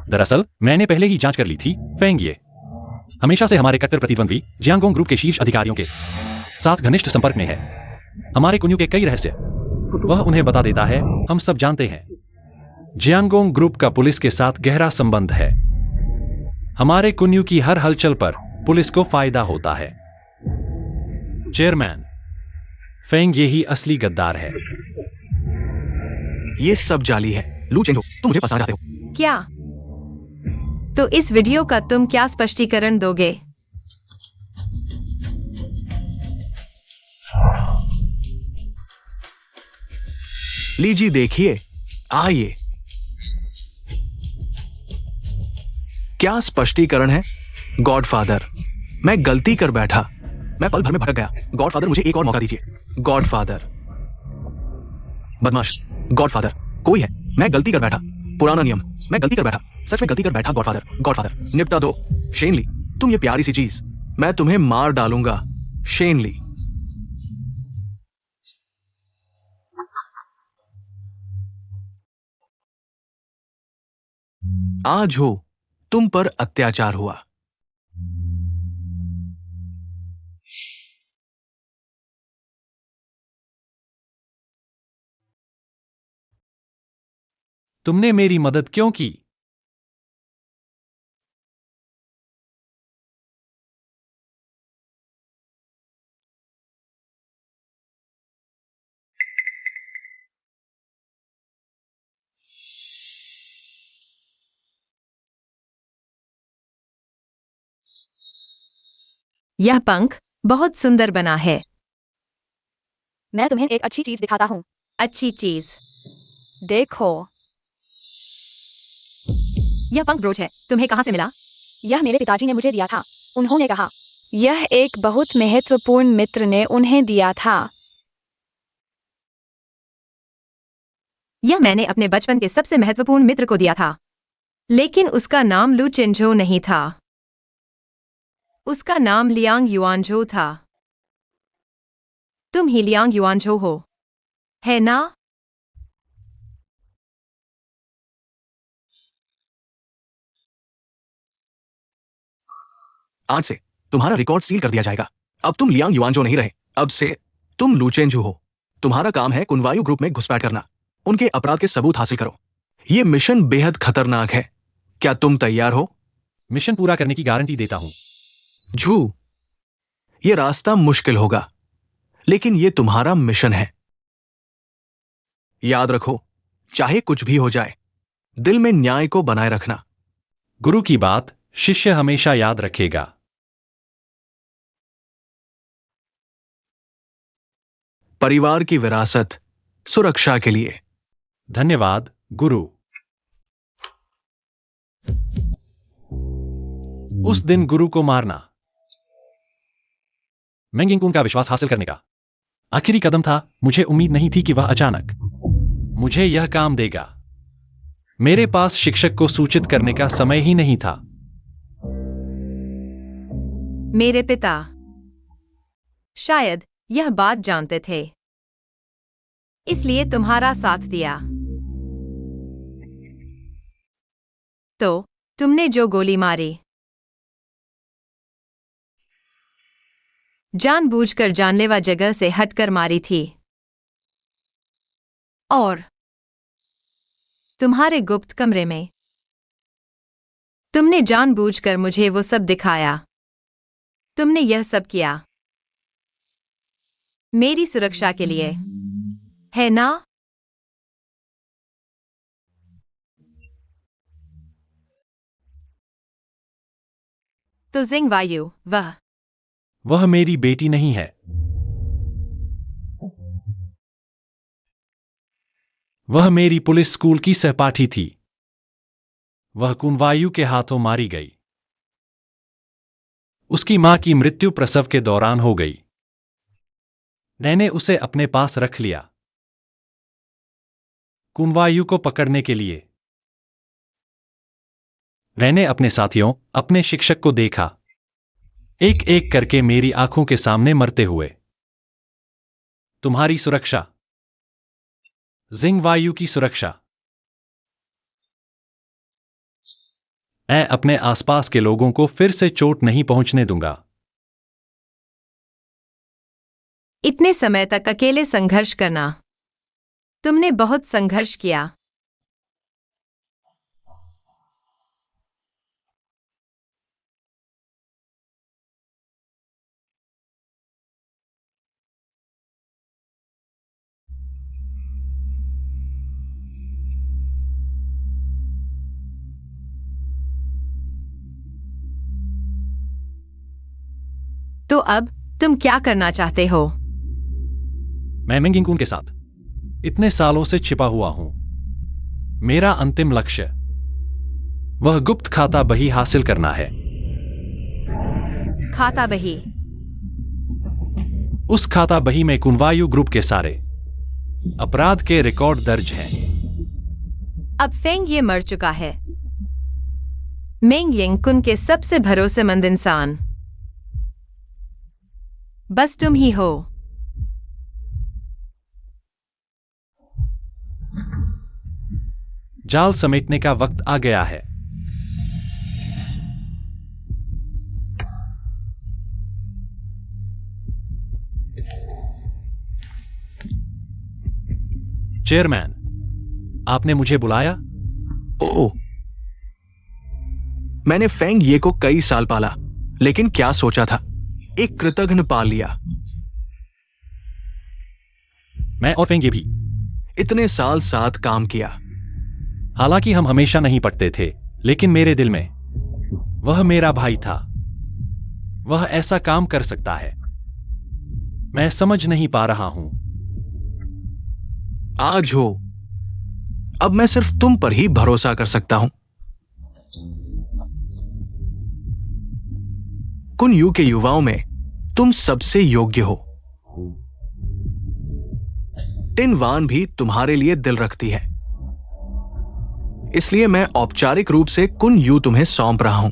दरअसल मैंने पहले ही जांच कर ली थी। फेंग ये हमेशा से हमारे कट्टर प्रतिद्वंदी जियांगोंग ग्रुप के शीर्ष अधिकारियों के साथ घनिष्ठ संपर्क में है। हमारे कुन्यू के कई रहस्य वह उन्हें बता देता है। हम सब जानते हैं, जियांगोंग ग्रुप का पुलिस के साथ गहरा संबंध है। हमारे कुन्यू की हर हलचल पर पुलिस को फायदा होता है। चेयरमैन, फेंग ये ही असली गद्दार है। ये सब जाली है। लू चेंजो, तुम मुझे फंसाना चाहते हो। क्या? तो इस वीडियो का तुम क्या स्पष्टीकरण दोगे? लीजिए देखिए, आइए। क्या स्पष्टीकरण है? गॉडफादर, मैं गलती कर बैठा, मैं पल भर में भटक गया। गॉडफादर, मुझे एक और मौका दीजिए। गॉडफादर, बदमाश। गॉडफादर, कोई है, मैं गलती कर बैठा। पुराना नियम, मैं गलती कर बैठा, सच में गलती कर बैठा। गॉडफादर, गॉडफादर, निपटा दो। शेनली, तुम ये प्यारी सी चीज, मैं तुम्हें मार डालूंगा। शेनली। आज हो तुम पर अत्याचार हुआ। तुमने मेरी मदद क्यों की? यह पंख बहुत सुंदर बना है। मैं तुम्हें एक अच्छी चीज दिखाता हूँ। अच्छी चीज। देखो, यह पंख ब्रोच है, तुम्हें कहाँ से मिला? यह मेरे पिताजी ने मुझे दिया था। उन्होंने कहा यह एक बहुत महत्वपूर्ण मित्र ने उन्हें दिया था। यह मैंने अपने बचपन के सबसे महत्वपूर्ण मित्र को दिया था, लेकिन उसका नाम लू चेंजो नहीं था। उसका नाम लियांग युआनझो था। तुम ही लियांग युआनझो हो, है ना? आज से तुम्हारा रिकॉर्ड सील कर दिया जाएगा। अब तुम लियांग युआनजो नहीं रहे, अब से तुम लूचेंजू हो। तुम्हारा काम है कुनवायु ग्रुप में घुसपैठ करना, उनके अपराध के सबूत हासिल करो। यह मिशन बेहद खतरनाक है। क्या तुम तैयार हो? मिशन पूरा करने की गारंटी देता हूं। झू, यह रास्ता मुश्किल होगा, लेकिन यह तुम्हारा मिशन है। याद रखो, चाहे कुछ भी हो जाए, दिल में न्याय को बनाए रखना। गुरु की बात शिष्य हमेशा याद रखेगा। परिवार की विरासत सुरक्षा के लिए। धन्यवाद गुरु। उस दिन गुरु को मारना मेंगिंकुन का विश्वास हासिल करने का आखिरी कदम था। मुझे उम्मीद नहीं थी कि वह अचानक मुझे यह काम देगा। मेरे पास शिक्षक को सूचित करने का समय ही नहीं था। मेरे पिता शायद यह बात जानते थे, इसलिए तुम्हारा साथ दिया। तो तुमने जो गोली मारी, जानबूझकर जानलेवा जगह से हटकर मारी थी, और तुम्हारे गुप्त कमरे में तुमने जानबूझकर मुझे वो सब दिखाया। तुमने यह सब किया मेरी सुरक्षा के लिए, है ना? तो जिंग वायु, वह मेरी बेटी नहीं है। वह मेरी पुलिस स्कूल की सहपाठी थी। वह कुनवायु के हाथों मारी गई। उसकी मां की मृत्यु प्रसव के दौरान हो गई। मैंने उसे अपने पास रख लिया कुनवायु को पकड़ने के लिए। मैंने अपने साथियों, अपने शिक्षक को देखा, एक एक करके मेरी आंखों के सामने मरते हुए। तुम्हारी सुरक्षा, जिंग वायु की सुरक्षा। मैं अपने आसपास के लोगों को फिर से चोट नहीं पहुंचने दूंगा। इतने समय तक अकेले संघर्ष करना, तुमने बहुत संघर्ष किया। तो अब तुम क्या करना चाहते हो? मैं मेंगिंकुन के साथ इतने सालों से छिपा हुआ हूं। मेरा अंतिम लक्ष्य वह गुप्त खाता बही हासिल करना है। खाता बही। उस खाता बही में कुनवायु ग्रुप के सारे अपराध के रिकॉर्ड दर्ज हैं। अब फेंग ये मर चुका है। मेंग यिंग कुन के सबसे भरोसेमंद इंसान बस तुम ही हो। जाल समेटने का वक्त आ गया है। चेयरमैन, आपने मुझे बुलाया? ओह, मैंने फेंग ये को कई साल पाला, लेकिन क्या सोचा था, एक कृतघ्न पाल लिया। मैं और फेंग ये भी इतने साल साथ काम किया। हालांकि हम हमेशा नहीं पटते थे, लेकिन मेरे दिल में वह मेरा भाई था। वह ऐसा काम कर सकता है, मैं समझ नहीं पा रहा हूं। आज हो, अब मैं सिर्फ तुम पर ही भरोसा कर सकता हूं। कुन यू के युवाओं में तुम सबसे योग्य हो। टिन वान भी तुम्हारे लिए दिल रखती है, इसलिए मैं औपचारिक रूप से कुन यू तुम्हें सौंप रहा हूं।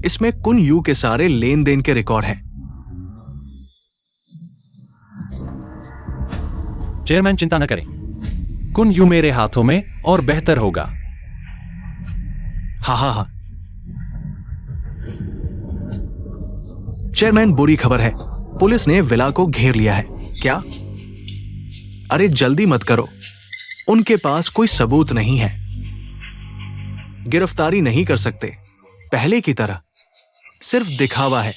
इसमें कुन यू के सारे लेन देन के रिकॉर्ड हैं। चेयरमैन, चिंता न करें, कुन यू मेरे हाथों में और बेहतर होगा। हा। चेयरमैन, बुरी खबर है, पुलिस ने विला को घेर लिया है। क्या? अरे जल्दी मत करो, उनके पास कोई सबूत नहीं है। गिरफ्तारी नहीं कर सकते पहले की तरह, सिर्फ दिखावा है।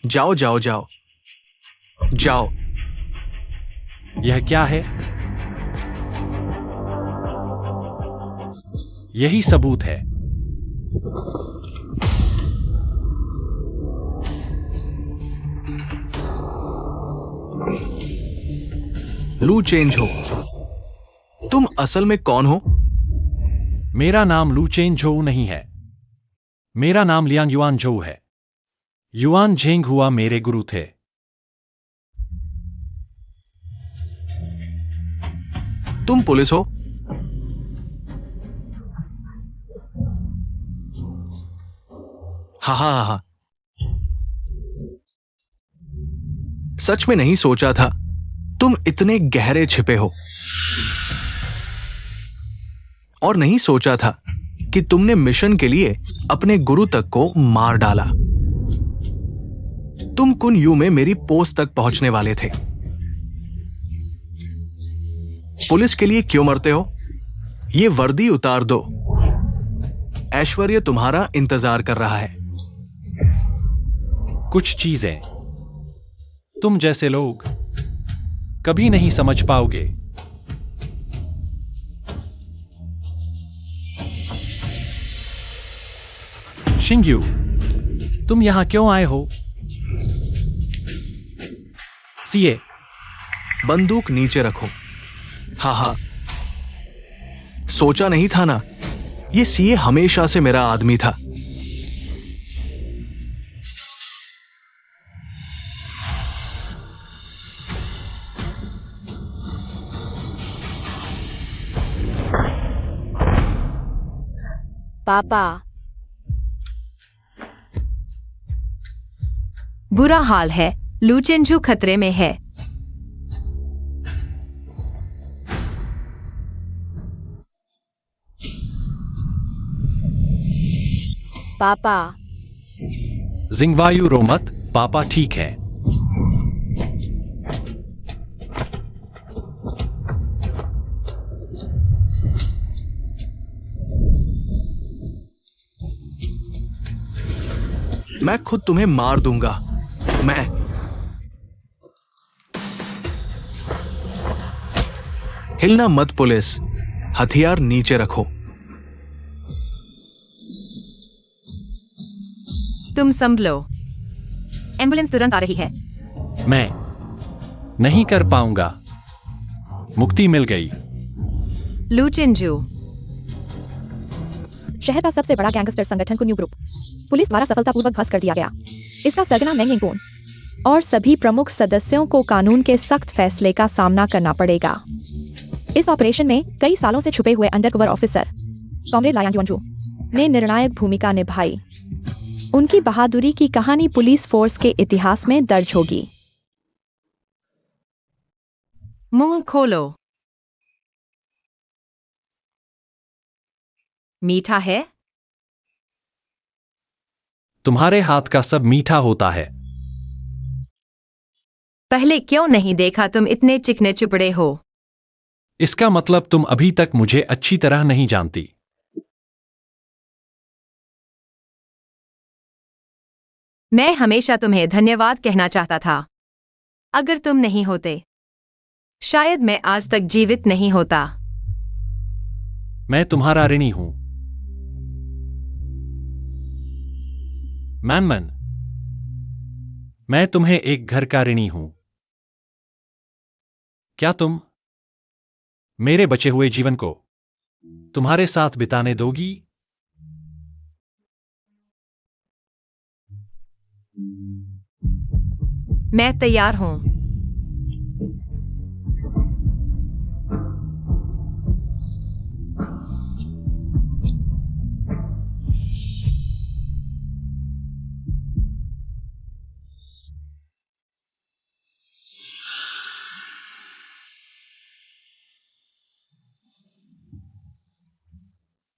जाओ जाओ जाओ जाओ। यह क्या है? यही सबूत है। लू चेंज हो। तुम असल में कौन हो? मेरा नाम लू चेन झोउ नहीं है, मेरा नाम लियांग युआन झोउ है। युआन झेंग हुआ मेरे गुरु थे। तुम पुलिस हो? हा। सच में नहीं सोचा था तुम इतने गहरे छिपे हो, और नहीं सोचा था कि तुमने मिशन के लिए अपने गुरु तक को मार डाला। तुम कुन यू में मेरी पोस्ट तक पहुंचने वाले थे। पुलिस के लिए क्यों मरते हो? ये वर्दी उतार दो, ऐश्वर्य तुम्हारा इंतजार कर रहा है। कुछ चीजें तुम जैसे लोग कभी नहीं समझ पाओगे। शिंग्यू, तुम यहां क्यों आए हो? सीए, बंदूक नीचे रखो। हा। सोचा नहीं था ना, ये सीए हमेशा से मेरा आदमी था। पापा, बुरा हाल है, लू चेंझू खतरे में है। पापा, जिंगवायु रो मत, पापा ठीक है। मैं खुद तुम्हें मार दूंगा। मैं हिलना मत पुलिस, हथियार नीचे रखो। तुम संभलो, एम्बुलेंस तुरंत आ रही है। मैं नहीं कर पाऊंगा। मुक्ति मिल गई। लू चिंजू, शहर का सबसे बड़ा गैंगस्टर संगठन कुन्यू ग्रुप पुलिस द्वारा सफलतापूर्वक ध्वस्त कर दिया गया। इसका सरगना मेंग इंगोन और सभी प्रमुख सदस्यों को कानून के सख्त फैसले का सामना करना पड़ेगा। इस ऑपरेशन में कई सालों से छुपे हुए अंडरकवर ऑफिसर कॉमरेड लायांग योंजू ने निर्णायक भूमिका निभाई। उनकी बहादुरी की कहानी पुलिस फोर्स के इतिहास में दर्ज होगी। मुंह खोलो। मीठा है? तुम्हारे हाथ का सब मीठा होता है। पहले क्यों नहीं देखा? तुम इतने चिकने चुपड़े हो। इसका मतलब तुम अभी तक मुझे अच्छी तरह नहीं जानती। मैं हमेशा तुम्हें धन्यवाद कहना चाहता था। अगर तुम नहीं होते, शायद मैं आज तक जीवित नहीं होता। मैं तुम्हारा ऋणी हूं। मैनमैन, मैं तुम्हें एक घर का ऋणी हूं। क्या तुम मेरे बचे हुए जीवन को तुम्हारे साथ बिताने दोगी? मैं तैयार हूं।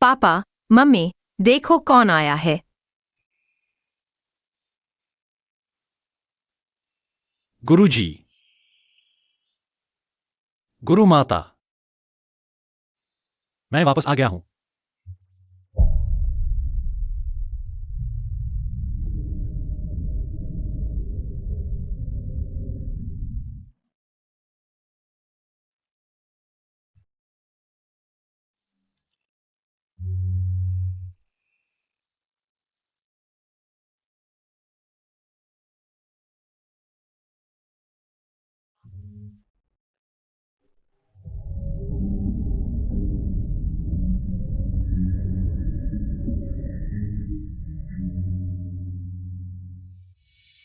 पापा, मम्मी, देखो कौन आया है। गुरुजी, गुरु माता, मैं वापस आ गया हूं।